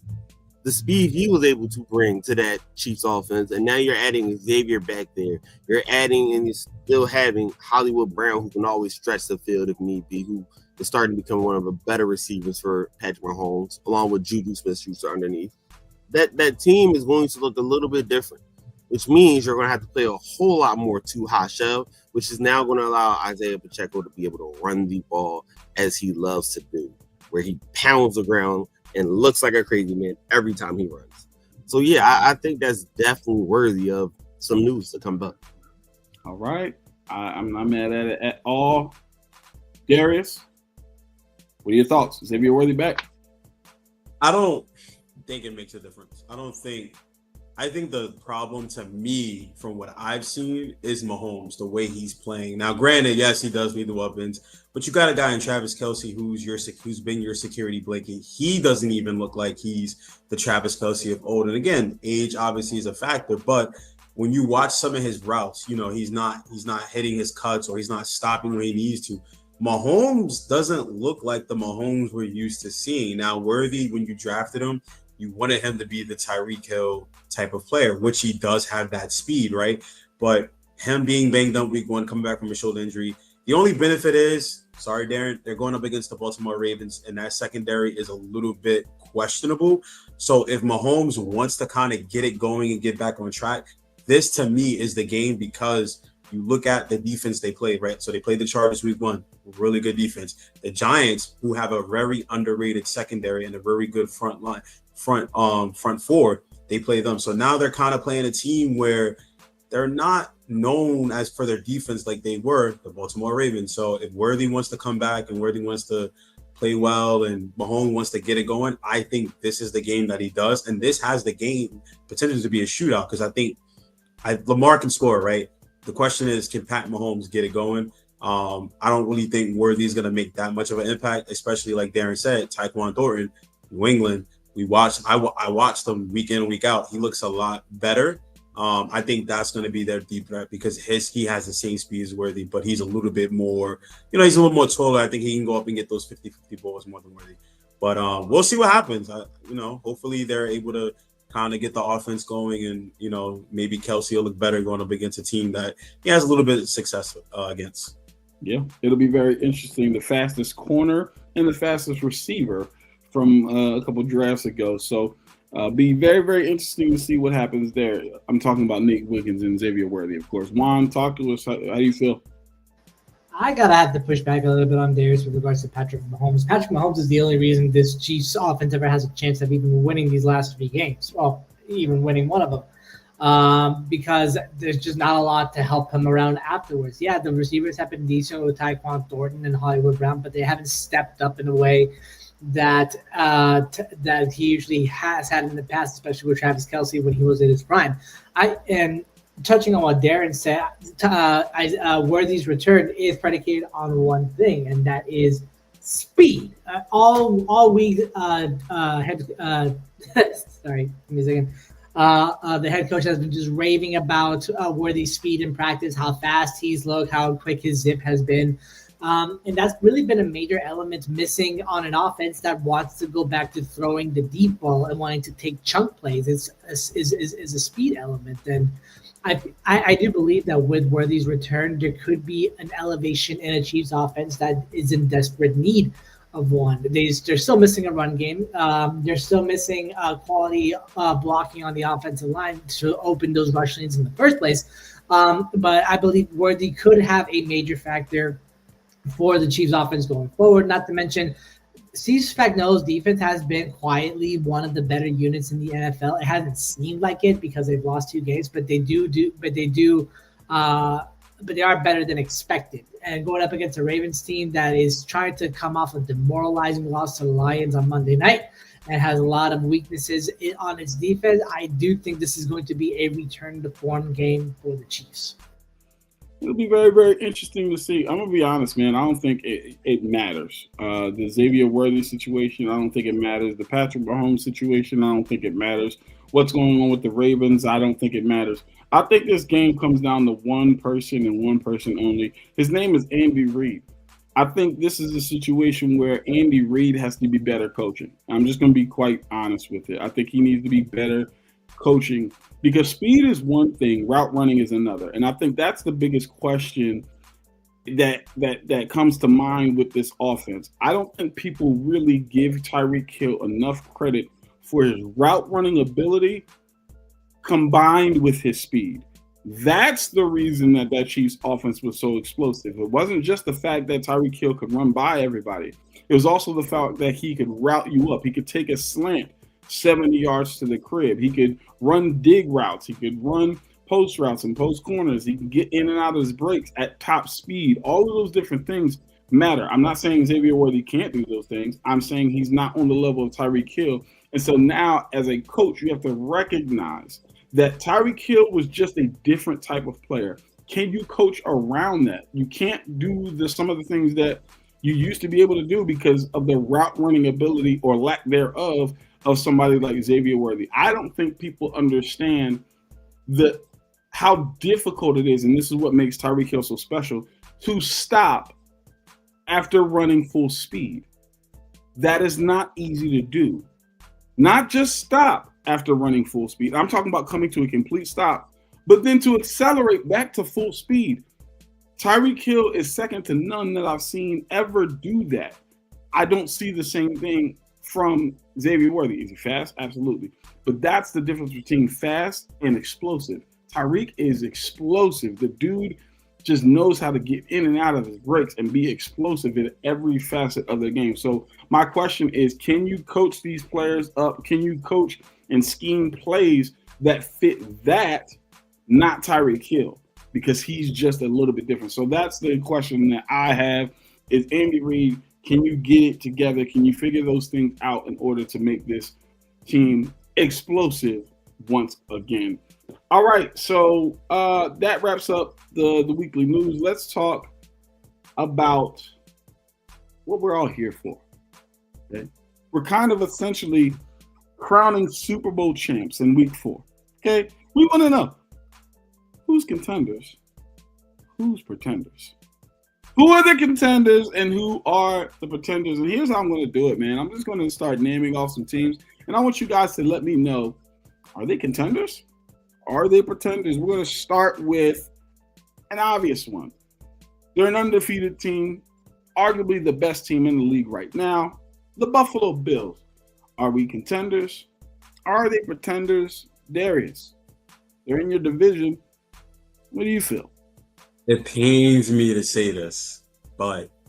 The speed he was able to bring to that Chiefs offense, and now you're adding Xavier back there. You're adding and you're still having Hollywood Brown, who can always stretch the field if need be, who is starting to become one of the better receivers for Patrick Mahomes, along with Juju Smith-Schuster underneath. That team is going to look a little bit different, which means you're going to have to play a whole lot more too high shell, which is now going to allow Isaiah Pacheco to be able to run the ball as he loves to do, where he pounds the ground and looks like a crazy man every time he runs. So, yeah, I think that's definitely worthy of some news to come back. All right. I'm not mad at it at all. Darius, what are your thoughts? Xavier Worthy back? I don't think it makes a difference. I think the problem to me, from what I've seen, is Mahomes, the way he's playing. Now, granted, yes, he does need the weapons, but you got a guy in Travis Kelce who's been your security blanket. He doesn't even look like he's the Travis Kelce of old. And again, age obviously is a factor, but when you watch some of his routes, he's not hitting his cuts, or he's not stopping where he needs to. Mahomes doesn't look like the Mahomes we're used to seeing. Now, Worthy, when you drafted him, you wanted him to be the Tyreek Hill type of player, which he does have that speed, right? But him being banged up week one, coming back from a shoulder injury, the only benefit is, sorry, Darren, they're going up against the Baltimore Ravens, and that secondary is a little bit questionable. So if Mahomes wants to kind of get it going and get back on track, this to me is the game, because you look at the defense they played, right? So they played the Chargers week one, really good defense. The Giants, who have a very underrated secondary and a very good front four, they play them. So now they're kind of playing a team where they're not known as for their defense like they were, the Baltimore Ravens. So if Worthy wants to come back and Worthy wants to play well and Mahomes wants to get it going, I think this is the game that he does. And this has the game potential to be a shootout, because I think Lamar can score, right? The question is, can Pat Mahomes get it going? I don't really think Worthy is going to make that much of an impact, especially like Darren said, Tyquan Thornton, New England. I watched them week in and week out. He looks a lot better. I think that's going to be their deep threat, because he has the same speed as Worthy, but he's a little bit more, he's a little more taller. I think he can go up and get those 50-50 balls more than Worthy. But we'll see what happens. Hopefully they're able to kind of get the offense going, and maybe Kelce will look better going up against a team that he has a little bit of success against. Yeah, it'll be very interesting. The fastest corner and the fastest receiver from a couple drafts ago. So be very, very interesting to see what happens there. I'm talking about Nate Wiggins and Xavier Worthy, of course. Juan, talk to us. How do you feel? I gotta have to push back a little bit on Darius with regards to Patrick Mahomes. Patrick Mahomes is the only reason this Chiefs offense ever has a chance of even winning these last 3 games. Well, even winning one of them, because there's just not a lot to help him around afterwards. Yeah, the receivers have been decent with Tyquan Thornton and Hollywood Brown, but they haven't stepped up in a way that that he usually has had in the past, especially with Travis Kelce when he was in his prime. And touching on what Darren said, Worthy's return is predicated on one thing, and that is speed. All week, sorry, give me a second. The head coach has been just raving about Worthy's speed in practice, how fast he's looked, how quick his zip has been. And that's really been a major element missing on an offense that wants to go back to throwing the deep ball and wanting to take chunk plays. Is a speed element. And I do believe that with Worthy's return, there could be an elevation in a Chiefs offense that is in desperate need of one. They're still missing a run game. They're still missing quality blocking on the offensive line to open those rush lanes in the first place. But I believe Worthy could have a major factor for the Chiefs offense going forward. Not to mention, Steve Spagnuolo's defense has been quietly one of the better units in the NFL. It hasn't seemed like it because they've lost 2 games, but they are better than expected. And going up against a Ravens team that is trying to come off a demoralizing loss to the Lions on Monday night and has a lot of weaknesses on its defense, I do think this is going to be a return to form game for the Chiefs. It'll be very, very interesting to see. I'm going to be honest, man. I don't think it matters. The Xavier Worthy situation, I don't think it matters. The Patrick Mahomes situation, I don't think it matters. what's going on with the Ravens. I don't think it matters. I think this game comes down to one person and one person only. His name is Andy Reid. I think this is a situation where Andy Reid has to be better coaching. I'm just going to be quite honest with it. I think he needs to be better coaching because speed is one thing, route running is another. And I think that's the biggest question that comes to mind with this offense. I don't think people really give Tyreek Hill enough credit for his route running ability combined with his speed. That's the reason that Chiefs offense was so explosive. It wasn't just the fact that Tyreek Hill could run by everybody. It was also the fact that he could route you up. He could take a slant 70 yards to the crib. He could run dig routes. He could run post routes and post corners. He can get in and out of his breaks at top speed. All of those different things matter. I'm not saying Xavier Worthy can't do those things. I'm saying he's not on the level of Tyreek Hill. And so now as a coach, you have to recognize that Tyreek Hill was just a different type of player. Can you coach around that? You can't do some of the things that you used to be able to do because of the route running ability or lack thereof of somebody like Xavier Worthy. I don't think people understand how difficult it is, and this is what makes Tyreek Hill so special, to stop after running full speed. That is not easy to do. Not just stop after running full speed. I'm talking about coming to a complete stop, but then to accelerate back to full speed. Tyreek Hill is second to none that I've seen ever do that. I don't see the same thing from Xavier Worthy. Is he fast? Absolutely. But that's the difference between fast and explosive. Tyreek is explosive. The dude just knows how to get in and out of his breaks and be explosive in every facet of the game. So my question is, can you coach these players up? Can you coach and scheme plays that fit that, not Tyreek Hill? Because he's just a little bit different. So that's the question that I have is, Andy Reid, can you get it together? Can you figure those things out in order to make this team explosive once again? All right, so that wraps up the weekly news. Let's talk about what we're all here for. Okay? We're kind of essentially crowning Super Bowl champs in week 4. Okay, we want to know who's contenders, who's pretenders. Who are the contenders and who are the pretenders? And here's how I'm going to do it, man. I'm just going to start naming off some teams, and I want you guys to let me know, are they contenders? Are they pretenders? We're going to start with an obvious one. They're an undefeated team, arguably the best team in the league right now, the Buffalo Bills. Are we contenders? Are they pretenders? Darius, they're in your division. What do you feel? It pains me to say this,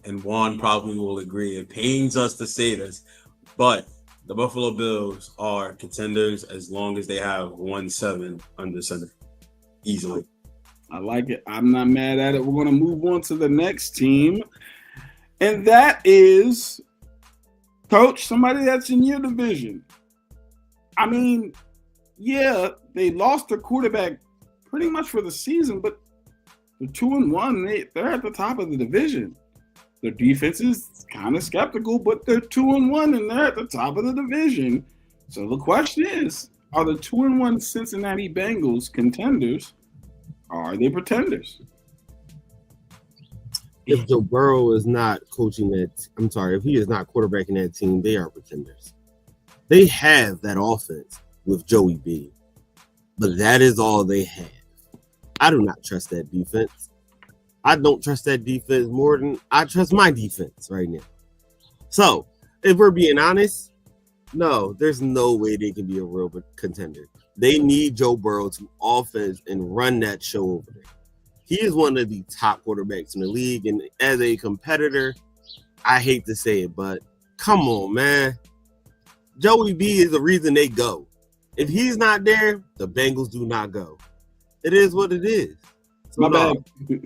and Juan probably will agree, it pains us to say this, but the Buffalo Bills are contenders as long as they have 1-7 under center. Easily. I like it. I'm not mad at it. We're going to move on to the next team. And that is, Coach, somebody that's in your division. I mean, yeah, they lost their quarterback pretty much for the season, but they're 2-1. They're at the top of the division. Their defense is kind of skeptical, but they're 2-1 and they're at the top of the division. So the question is, are the 2-1 Cincinnati Bengals contenders? Or are they pretenders? If Joe Burrow is not coaching if he is not quarterbacking that team, they are pretenders. They have that offense with Joey B, but that is all they have. I do not trust that defense. I don't trust that defense more than I trust my defense right now. So, if we're being honest, no, there's no way they can be a real contender. They need Joe Burrow to offense and run that show over there. He is one of the top quarterbacks in the league, and as a competitor, I hate to say it, but come on, man. Joey B is the reason they go. If he's not there, the Bengals do not go. It is what it is. So My bad,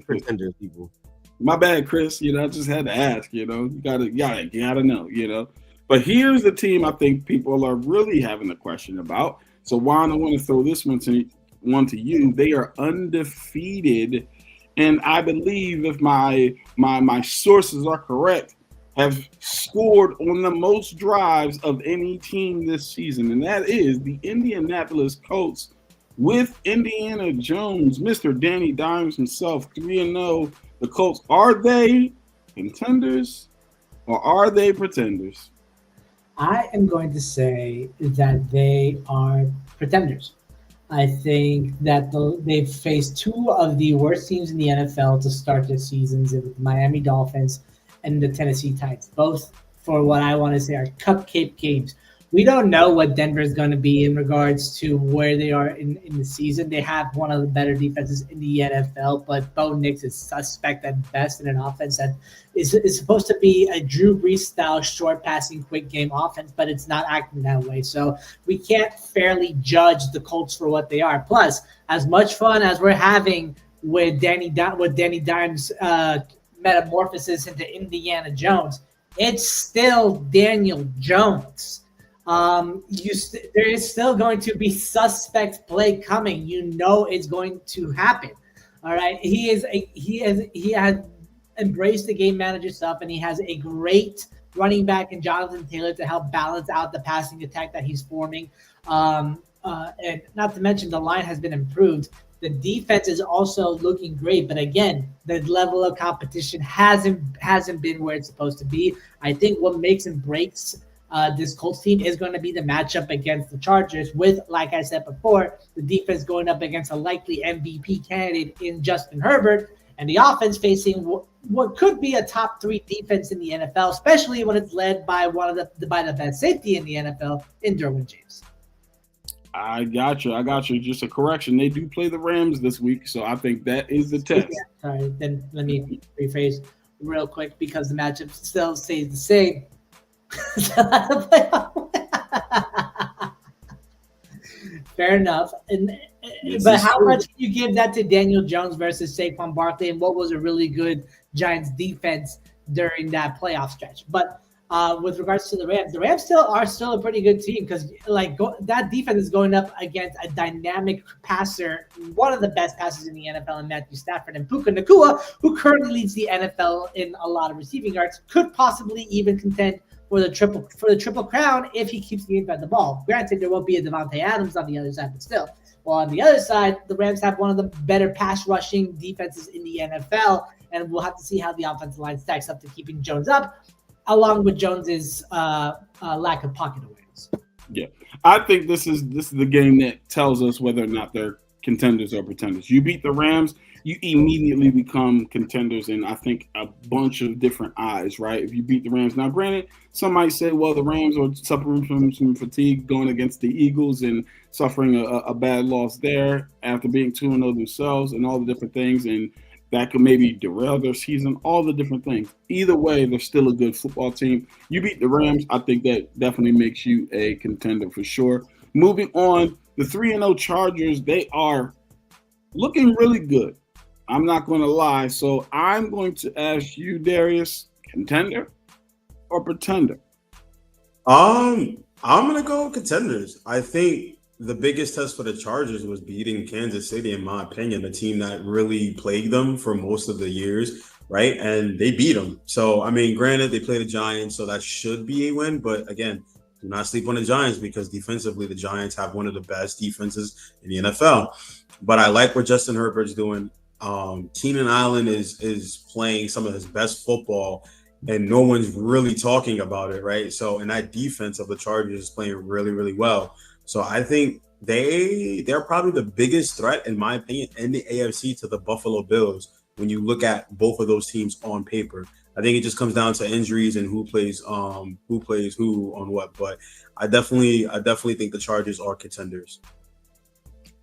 pretenders, people. My bad, Chris. I just had to ask. You gotta know. But here's the team I think people are really having a question about. So, Juan, I want to throw this one to you. They are undefeated, and I believe if my sources are correct, have scored on the most drives of any team this season, and that is the Indianapolis Colts with Indiana Jones, Mr. Danny Dimes himself, 3-0. The Colts, are they contenders or are they pretenders? I am going to say that they are pretenders. I think that they've faced two of the worst teams in the NFL to start their seasons with the Miami Dolphins and the Tennessee Titans, both for what I want to say are cupcake games. We don't know what Denver's going to be in regards to where they are in the season. They have one of the better defenses in the NFL, but Bo Nix is suspect at best in an offense that is supposed to be a Drew Brees style short passing, quick game offense, but it's not acting that way. So we can't fairly judge the Colts for what they are. Plus, as much fun as we're having with Danny Dimes' metamorphosis into Indiana Jones, it's still Daniel Jones. There is still going to be suspect play coming. You know it's going to happen. All right. He has embraced the game manager stuff, and he has a great running back in Jonathan Taylor to help balance out the passing attack that he's forming. And not to mention the line has been improved. The defense is also looking great, but again, the level of competition hasn't been where it's supposed to be. I think what makes and breaks this Colts team is going to be the matchup against the Chargers with, like I said before, the defense going up against a likely MVP candidate in Justin Herbert, and the offense facing what could be a top 3 defense in the NFL, especially when it's led by by the best safety in the NFL in Derwin James. I got you. Just a correction. They do play the Rams this week, so I think that is the test. Sorry, then let me rephrase real quick because the matchup still stays the same. Fair enough. But how much can you give that to Daniel Jones versus Saquon Barkley, and what was a really good Giants defense during that playoff stretch? But with regards to the Rams are still a pretty good team because that defense is going up against a dynamic passer, one of the best passers in the NFL in Matthew Stafford, and Puka Nacua, who currently leads the NFL in a lot of receiving yards, could possibly even contend for the triple crown if he keeps getting fed the ball. Granted, there won't be a Devontae Adams on the other side, but still. While on the other side, the Rams have one of the better pass rushing defenses in the NFL, and we'll have to see how the offensive line stacks up to keeping Jones up, along with Jones's lack of pocket awareness. Yeah, I think this is the game that tells us whether or not they're contenders or pretenders. You beat the Rams, you immediately become contenders in, I think, a bunch of different eyes, right? If you beat the Rams. Now, granted, some might say, well, the Rams are suffering from some fatigue going against the Eagles and suffering a bad loss there after being 2-0 themselves and all the different things, and that could maybe derail their season, all the different things. Either way, they're still a good football team. You beat the Rams, I think that definitely makes you a contender for sure. Moving on, the 3-0 Chargers, they are looking really good. I'm not going to lie. So I'm going to ask you, Darius, contender or pretender? I'm going to go contenders. I think the biggest test for the Chargers was beating Kansas City, in my opinion, a team that really plagued them for most of the years, right? And they beat them. So, I mean, granted, they play the Giants, so that should be a win. But again, do not sleep on the Giants because defensively, the Giants have one of the best defenses in the NFL. But I like what Justin Herbert's doing. Keenan Allen is playing some of his best football, and no one's really talking about it, right? So, and that defense of the Chargers is playing really, really well. So I think they're probably the biggest threat, in my opinion, in the AFC to the Buffalo Bills when you look at both of those teams on paper. I think it just comes down to injuries and who plays who on what. But I definitely think the Chargers are contenders.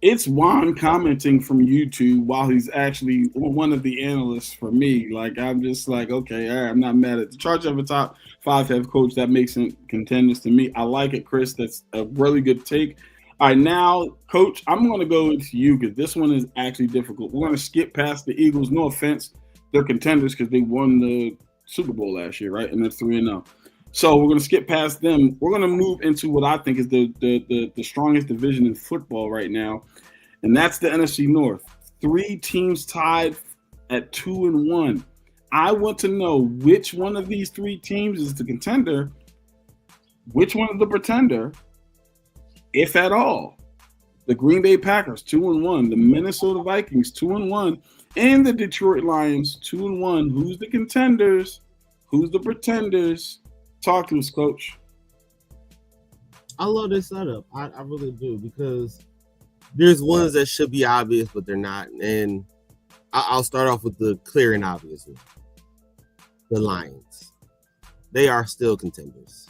It's Juan commenting from YouTube while he's actually one of the analysts for me. Like, I'm just like, okay, all right, I'm not mad at the Chargers have a top 5 head coach. That makes him contenders to me. I like it, Chris. That's a really good take. All right, now, Coach, I'm going to go into you because this one is actually difficult. We're going to skip past the Eagles. No offense. They're contenders because they won the Super Bowl last year, right? And that's 3-0. So we're going to skip past them. We're going to move into what I think is the strongest division in football right now, and that's the NFC North. 3 teams tied at 2-1. I want to know which one of these three teams is the contender, which one is the pretender, if at all. The Green Bay Packers 2-1, the Minnesota Vikings 2-1, and the Detroit Lions 2-1. Who's the contenders? Who's the pretenders? Talk to us, Coach. I love this setup. I really do, because there's ones that should be obvious, but they're not. And I'll start off with the clear and obvious one. The Lions. They are still contenders.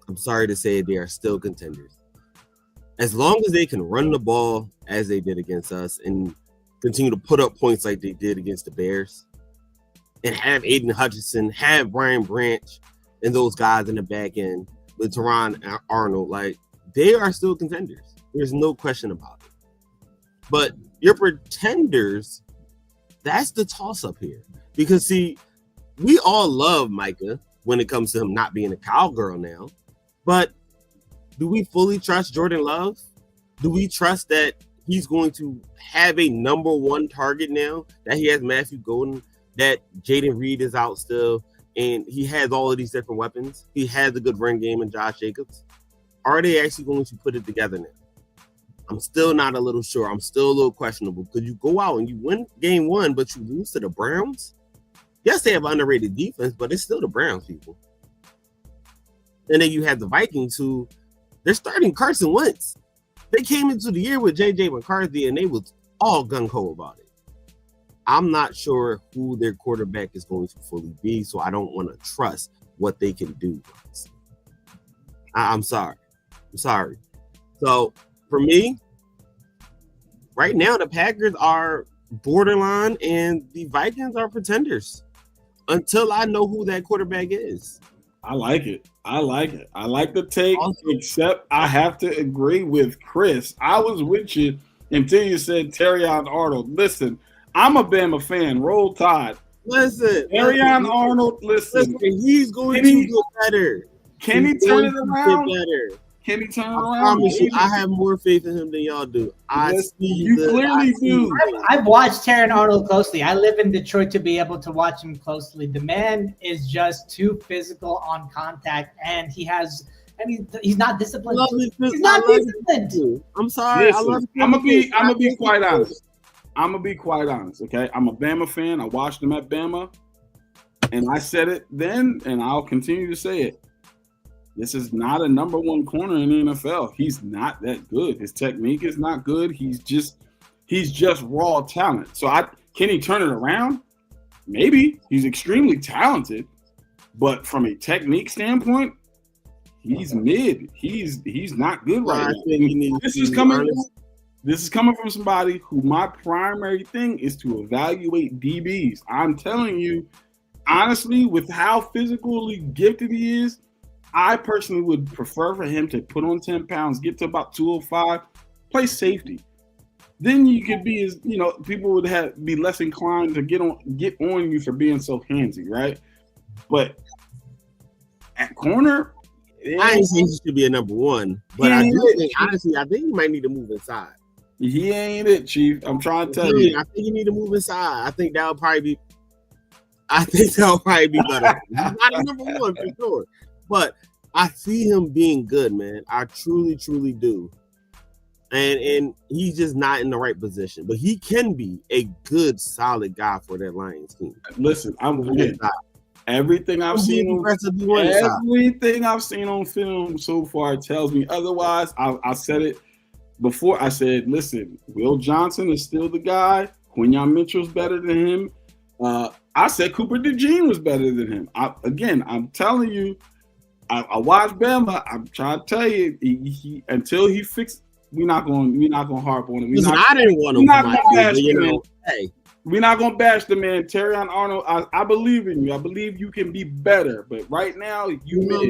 I'm sorry to say it, they are still contenders. As long as they can run the ball as they did against us and continue to put up points like they did against the Bears, and have Aiden Hutchinson, have Brian Branch and those guys in the back end with Teron Arnold, like, they are still contenders. There's no question about it. But your pretenders, that's the toss-up here. Because, see, we all love Micah when it comes to him not being a cowgirl now. But do we fully trust Jordan Love? Do we trust that he's going to have a number one target now, that he has Matthew Golden, that Jaden Reed is out still, and he has all of these different weapons? He has a good run game in Josh Jacobs. Are they actually going to put it together now? I'm still not a little sure. I'm still a little questionable, because you go out and you win game one, but you lose to the Browns. Yes, they have underrated defense, but it's still the Browns, people. And then you have the Vikings, who they're starting Carson Wentz. They came into the year with J.J. McCarthy, and they was all gung-ho about it. I'm not sure who their quarterback is going to fully be, so I don't want to trust what they can do. I'm sorry. So, for me, right now, the Packers are borderline, and the Vikings are pretenders until I know who that quarterback is. I like it. I like the take, except I have to agree with Chris. I was with you until you said Terrion Arnold. Listen, I'm a Bama fan. Roll Tide. Listen. Terrion Arnold, listen. He's going to get better. Can he turn it around? Can he turn it around? I promise you, I have more faith in him than y'all do. You clearly do. I've watched Terrion Arnold closely. I live in Detroit to be able to watch him closely. The man is just too physical on contact, and he's not disciplined. He's not disciplined. I'm sorry. Listen, I'm gonna be quite honest. Okay, I'm a Bama fan. I watched him at Bama, and I said it then, and I'll continue to say it. This is not a number one corner in the NFL. He's not that good. His technique is not good. He's just raw talent. So can he turn it around? Maybe. He's extremely talented, but from a technique standpoint, he's mid. He's not good right now. This is coming from somebody who my primary thing is to evaluate DBs. I'm telling you, honestly, with how physically gifted he is, I personally would prefer for him to put on 10 pounds, get to about 205, play safety. Then you could be, people would be less inclined to get on you for being so handsy, right? But at corner, I ain't saying he should be a number one, but I think he might need to move inside. He ain't it, Chief. I'm trying to tell you. I think you need to move inside. I think that'll probably be better. He's not a number one for sure. But I see him being good, man. I truly, truly do. And he's just not in the right position. But he can be a good, solid guy for that Lions team. Listen, everything I've seen on film so far tells me otherwise. I said it before. I said, listen, Will Johnson is still the guy. Quinyon Mitchell's better than him. I said Cooper DeJean was better than him. I'm telling you, I watched Bama. I'm trying to tell you, until he fixed, we're not going to harp on him. I didn't want him. We're not going to bash the man. Terrion Arnold, I believe in you. I believe you can be better. But right now, he would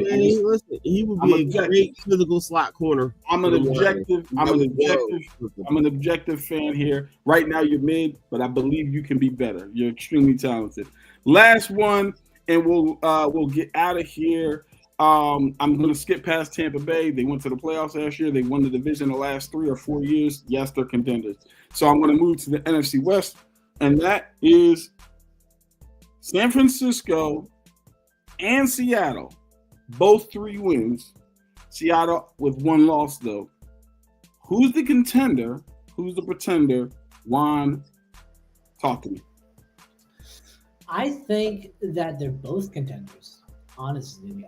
be a great physical slot corner. I'm an objective fan here. Right now, you're mid, but I believe you can be better. You're extremely talented. Last one, and we'll get out of here. I'm going to skip past Tampa Bay. They went to the playoffs last year. They won the division the last 3 or 4 years. Yes, they're contenders. So I'm going to move to the NFC West, and that is San Francisco and Seattle, both 3 wins. Seattle with 1 loss, though. Who's the contender? Who's the pretender? Juan, talk to me. I think that they're both contenders, honestly.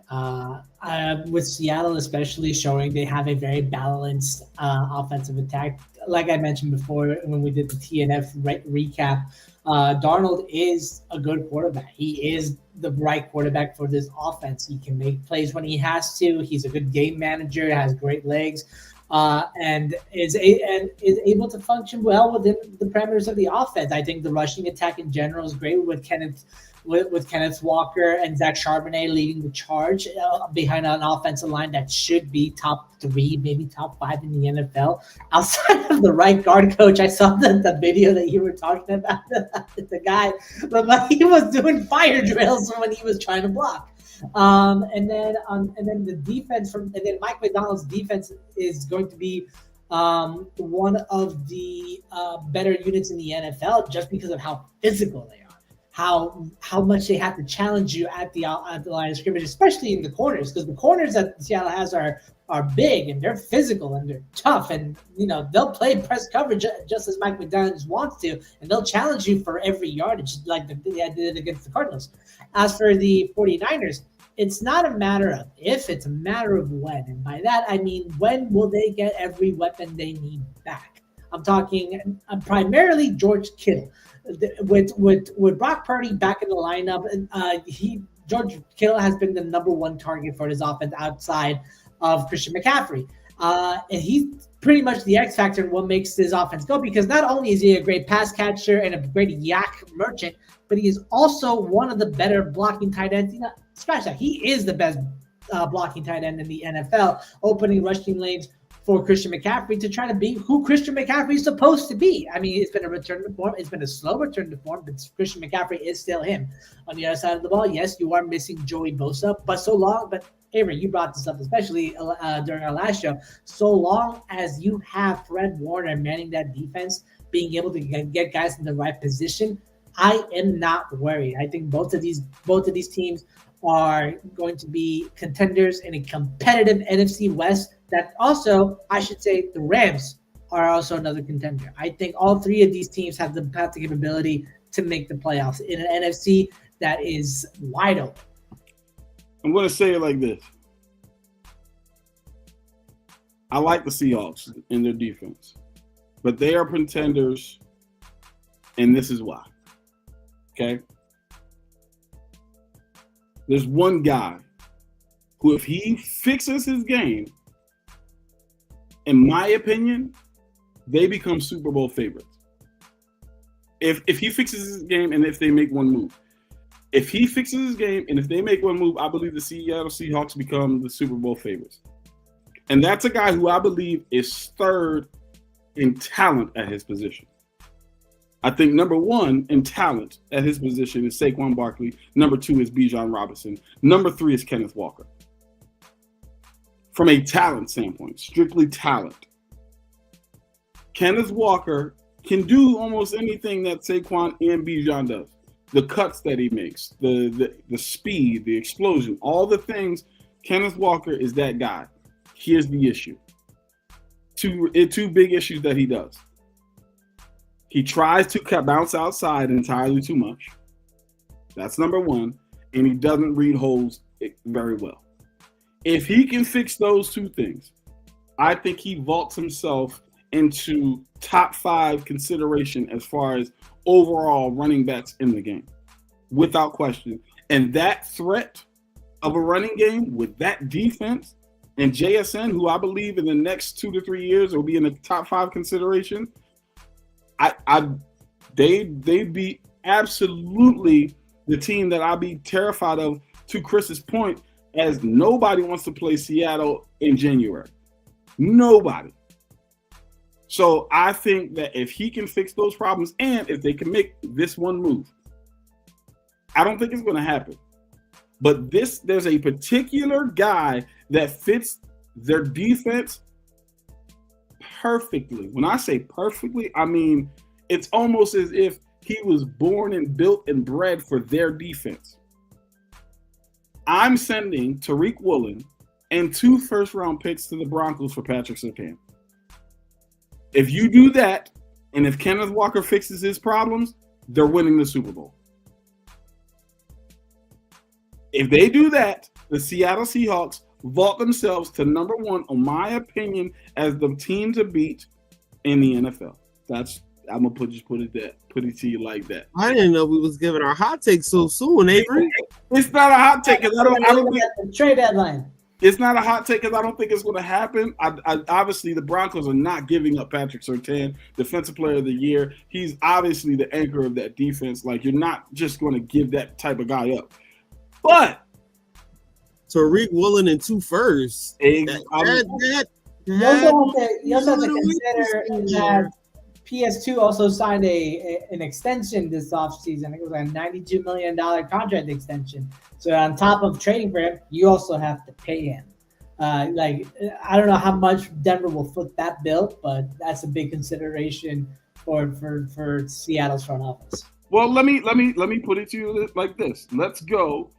With Seattle especially showing they have a very balanced offensive attack. Like I mentioned before when we did the TNF recap, Darnold is a good quarterback. He is the right quarterback for this offense. He can make plays when he has to. He's a good game manager, has great legs, and is able to function well within the parameters of the offense. I think the rushing attack in general is great with Kenneth Walker and Zach Charbonnet leading the charge behind an offensive line that should be top 3, maybe top 5 in the NFL. Outside of the right guard coach, I saw the video that you were talking about. The guy looked like he was doing fire drills when he was trying to block. And then the defense and then Mike Macdonald's defense is going to be one of the better units in the NFL just because of how physical they are. How much they have to challenge you at the line of scrimmage, especially in the corners, because the corners that Seattle has are big and they're physical and they're tough, and they'll play press coverage just as Mike McDonald wants to, and they'll challenge you for every yardage like they did against the Cardinals. As for the 49ers, it's not a matter of if, it's a matter of when, and by that I mean when will they get every weapon they need back. I'm talking primarily George Kittle. With Brock Purdy back in the lineup, George Kittle has been the number 1 target for his offense outside of Christian McCaffrey. And he's pretty much the X factor in what makes his offense go, because not only is he a great pass catcher and a great yak merchant, but he is also one of the better blocking tight ends. Scratch that. He is the best blocking tight end in the NFL, opening rushing lanes for Christian McCaffrey to try to be who Christian McCaffrey is supposed to be. I mean, it's been a return to form. It's been a slow return to form, but Christian McCaffrey is still him. On the other side of the ball, yes, you are missing Joey Bosa, but Avery, you brought this up, especially during our last show. So long as you have Fred Warner manning that defense, being able to get guys in the right position, I am not worried. I think both of these teams are going to be contenders in a competitive NFC West. That also, I should say, the Rams are also another contender. I think all 3 of these teams have the capability to make the playoffs in an NFC that is wide open. I'm going to say it like this. I like the Seahawks in their defense, but they are contenders, and this is why. Okay? There's one guy who, if he fixes his game, in my opinion, they become Super Bowl favorites. If he fixes his game and if they make one move. If he fixes his game and if they make one move, I believe the Seattle Seahawks become the Super Bowl favorites. And that's a guy who I believe is 3rd in talent at his position. I think number 1 in talent at his position is Saquon Barkley. Number 2 is Bijan Robinson. Number 3 is Kenneth Walker. From a talent standpoint, strictly talent, Kenneth Walker can do almost anything that Saquon and Bijan does. The cuts that he makes, the speed, the explosion, all the things. Kenneth Walker is that guy. Here's the issue. 2 big issues that he does. He tries to bounce outside entirely too much. That's number 1. And he doesn't read holes very well. If he can fix those 2 things, I think he vaults himself into top 5 consideration as far as overall running backs in the game, without question. And that threat of a running game with that defense and JSN, who I believe in the next 2 to 3 years will be in the top 5 consideration, they'd be absolutely the team that I'd be terrified of, to Chris's point, as nobody wants to play Seattle in January. Nobody. So I think that if he can fix those problems and if they can make this one move, I don't think it's going to happen. But there's a particular guy that fits their defense perfectly. When I say perfectly, I mean it's almost as if He was born and built and bred for their defense. I'm sending Tariq Woolen and 2 first-round picks to the Broncos for Patrick Surtain. If you do that, and if Kenneth Walker fixes his problems, they're winning the Super Bowl. If they do that, the Seattle Seahawks vault themselves to number 1, in my opinion, as the team to beat in the NFL. I'm gonna put it to you like that. I didn't know we was giving our hot take so soon, Avery. It's not a hot take because I don't think the trade deadline. It's not a hot take because I don't think it's going to happen. Obviously, the Broncos are not giving up Patrick Surtain, Defensive Player of the Year. He's obviously the anchor of that defense. Like, you're not just going to give that type of guy up. But Tariq Woolen and 2 firsts. You also have to consider that PS2 also signed an extension this offseason. It was a $92 million contract extension. So on top of trading for him, you also have to pay him. I don't know how much Denver will foot that bill, but that's a big consideration for Seattle's front office. Well, let me put it to you like this. Let's go,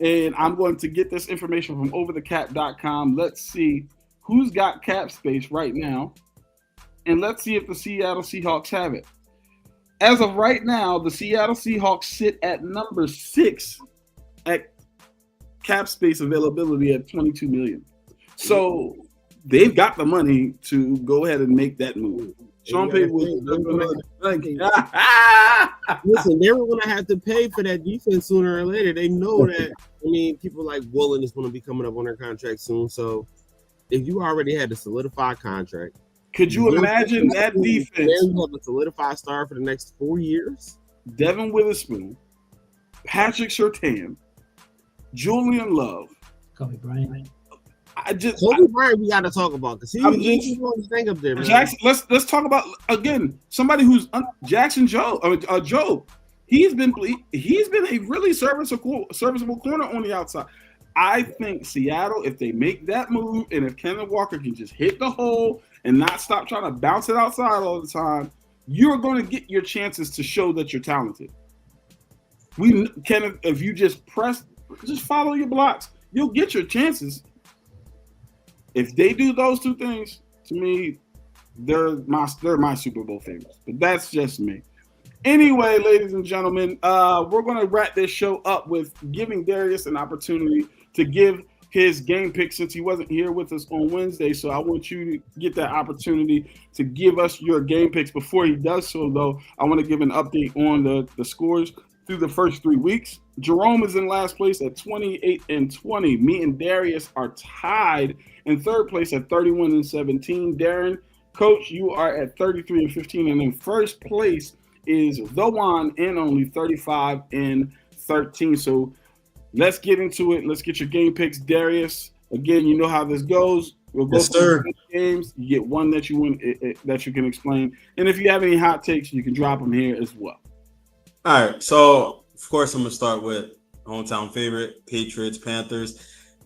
and I'm going to get this information from overthecap.com. Let's see who's got cap space right now, and let's see if the Seattle Seahawks have it. As of right now, the Seattle Seahawks sit at number 6 at cap space availability at $22 million. So they've got the money to go ahead and make that move. Sean Payton listen, they were going to have to pay for that defense sooner or later. They know that. I mean, people like Woolen is going to be coming up on their contract soon. So if you already had a solidified contract, could you imagine that defense? You have a solidified star for the next 4 years. Devin Witherspoon, Patrick Surtain, Julian Love, Kobe Bryant. Kobe Bryant we got to talk about because he's on the thing up there, man. Jackson, let's talk about again somebody who's Jackson Joe. Joe, he's been a really serviceable corner on the outside. I think Seattle, if they make that move, and if Kenneth Walker can just hit the hole and not stop trying to bounce it outside all the time, you're going to get your chances to show that you're talented. Kenneth, if you just follow your blocks, you'll get your chances. If they do those 2 things, to me, they're my Super Bowl favorites. But that's just me. Anyway, ladies and gentlemen, we're going to wrap this show up with giving Darius an opportunity to give his game pick since he wasn't here with us on Wednesday. So I want you to get that opportunity to give us your game picks. Before he does so, though, I want to give an update on the scores through the first 3 weeks. Jerome is in last place at 28-20. Me and Darius are tied in third place at 31-17. Darren, Coach, you are at 33-15. And in first place is the one and only 35-13. So let's get into it. Let's get your game picks. Darius, again, you know how this goes. We'll go through games. You get one that you win that you can explain. And if you have any hot takes, you can drop them here as well. All right. So, of course, I'm going to start with hometown favorite, Patriots, Panthers.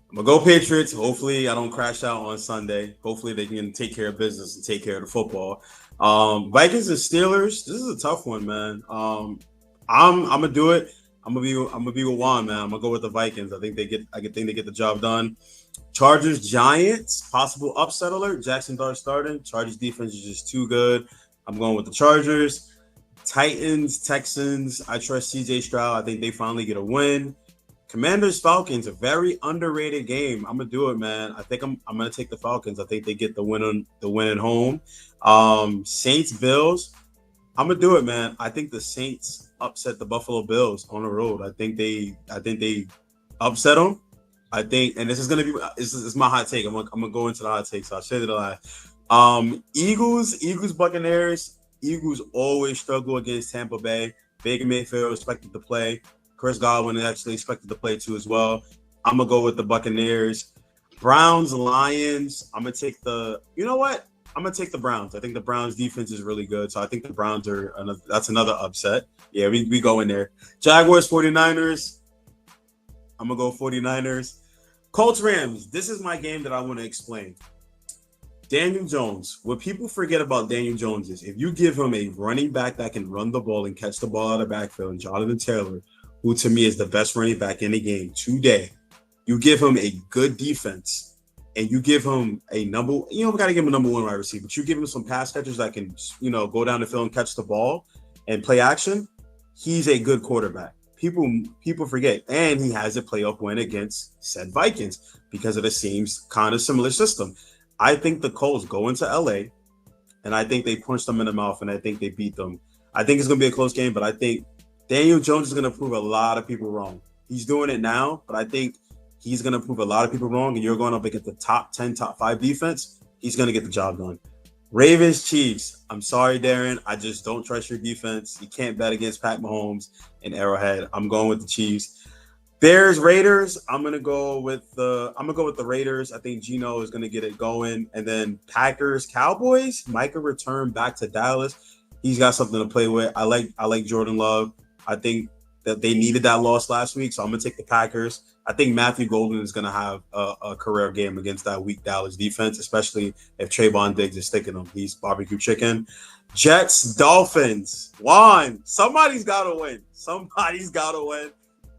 I'm going to go Patriots. Hopefully, I don't crash out on Sunday. Hopefully, they can take care of business and take care of the football. Vikings and Steelers. This is a tough one, man. I'm gonna do it. I'm gonna be with Juan, man. I'm gonna go with the Vikings. I think they get the job done. Chargers, Giants, possible upset alert. Jackson Dart starting. Chargers defense is just too good. I'm going with the Chargers. Titans, Texans. I trust CJ Stroud. I think they finally get a win. Commanders, Falcons, a very underrated game. I'm gonna do it, man. I think I'm gonna take the Falcons. I think they get the win at home. Saints, Bills. I'm gonna do it, man. I think the Saints upset the Buffalo Bills on the road. I think they upset them. I think, and this is my hot take. I'm gonna go into the hot take, so I'll share it alive. Eagles, Buccaneers. Eagles always struggle against Tampa Bay. Baker Mayfield expected to play. Chris Godwin is actually expected to play too as well. I'm gonna go with the Buccaneers. Browns, Lions. I'm gonna take you know what? I'm gonna take the Browns. I think the Browns defense is really good, so I think the Browns that's another upset. Yeah, we go in there. Jaguars, 49ers. I'm gonna go 49ers. Colts, Rams. This is my game that I want to explain. Daniel Jones. What people forget about Daniel Jones is if you give him a running back that can run the ball and catch the ball out of the backfield, and Jonathan Taylor, who to me is the best running back in the game today, you give him a good defense and you give him a number, you don't got to give him a number one wide receiver, but you give him some pass catchers that can, go down the field and catch the ball and play action. He's a good quarterback. People forget, and he has a playoff win against said Vikings because of the same kind of similar system. I think the Colts go into LA, and I think they punch them in the mouth, and I think they beat them. I think it's going to be a close game, but I think Daniel Jones is going to prove a lot of people wrong. He's doing it now, but I think he's going to prove a lot of people wrong, and you're going up against the top 10, top 5 defense. He's going to get the job done. Ravens, Chiefs. I'm sorry, Darren. I just don't trust your defense. You can't bet against Pat Mahomes and Arrowhead. I'm going with the Chiefs. Bears, Raiders. I'm gonna go with the Raiders. I think Geno is gonna get it going. And then Packers, Cowboys. Micah returned back to Dallas. He's got something to play with. I like Jordan Love. I think that they needed that loss last week, so I'm gonna take the Packers. I think Matthew Golden is gonna have a career game against that weak Dallas defense, especially if Trayvon Diggs is sticking them. He's barbecue chicken. Jets, Dolphins. Juan, somebody's gotta win. Somebody's gotta win.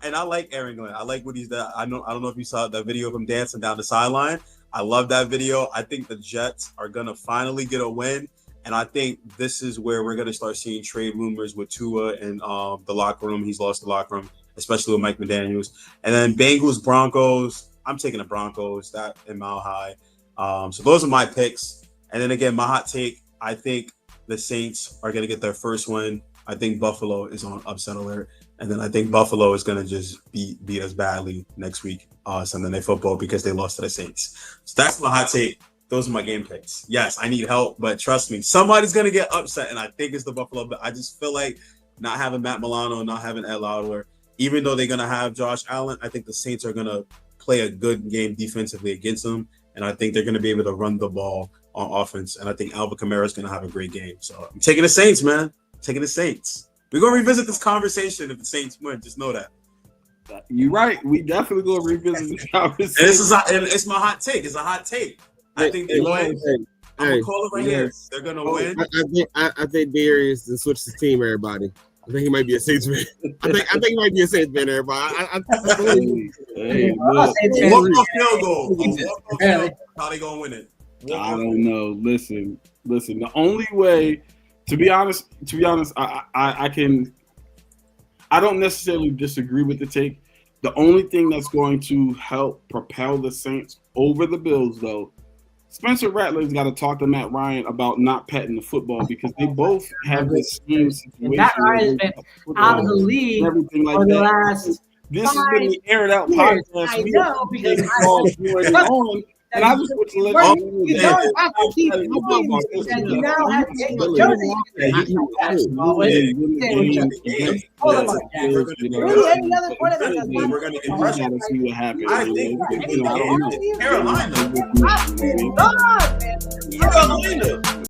And I like Aaron Glenn. I like what he's done. I don't know if you saw that video of him dancing down the sideline. I love that video. I think the Jets are gonna finally get a win. And I think this is where we're going to start seeing trade rumors with Tua and the locker room. He's lost the locker room, especially with Mike McDaniels. And then Bengals, Broncos. I'm taking the Broncos, that in Mile High. So those are my picks. And then again, my hot take, I think the Saints are going to get their first win. I think Buffalo is on upset alert. And then I think Buffalo is going to just beat us badly next week, Sunday Night Football, because they lost to the Saints. So that's my hot take. Those are my game picks. Yes, I need help, but trust me, somebody's going to get upset, and I think it's the Buffalo. But I just feel like not having Matt Milano, not having Ed Loudware, even though they're going to have Josh Allen, I think the Saints are going to play a good game defensively against them, and I think they're going to be able to run the ball on offense, and I think Alvin Kamara is going to have a great game. So I'm taking the Saints, man. I'm taking the Saints. We're going to revisit this conversation if the Saints win. Just know that. You're right. We definitely going to revisit this conversation. And it's my hot take. It's a hot take. I think they win. I'm gonna call it right here. They're gonna win. I think Darius has switched his team. Everybody, I think he might be a Saints fan. I think he might be a Saints fan. Everybody, Walk-off field goal. How they gonna win it? I don't know. Listen. The only way, to be honest, I don't necessarily disagree with the take. The only thing that's going to help propel the Saints over the Bills, though, Spencer Rattler's got to talk to Matt Ryan about not petting the football, because they both have this same situation. Matt Ryan has been out of the league everything like for the last. This has been the aired out podcast. I know, because and I just want to let you don't have to keep doing that. You now have to take a jersey. Any other quarterback that's not. We're going to impress them. See what happens. I think Carolina. God, man. Carolina.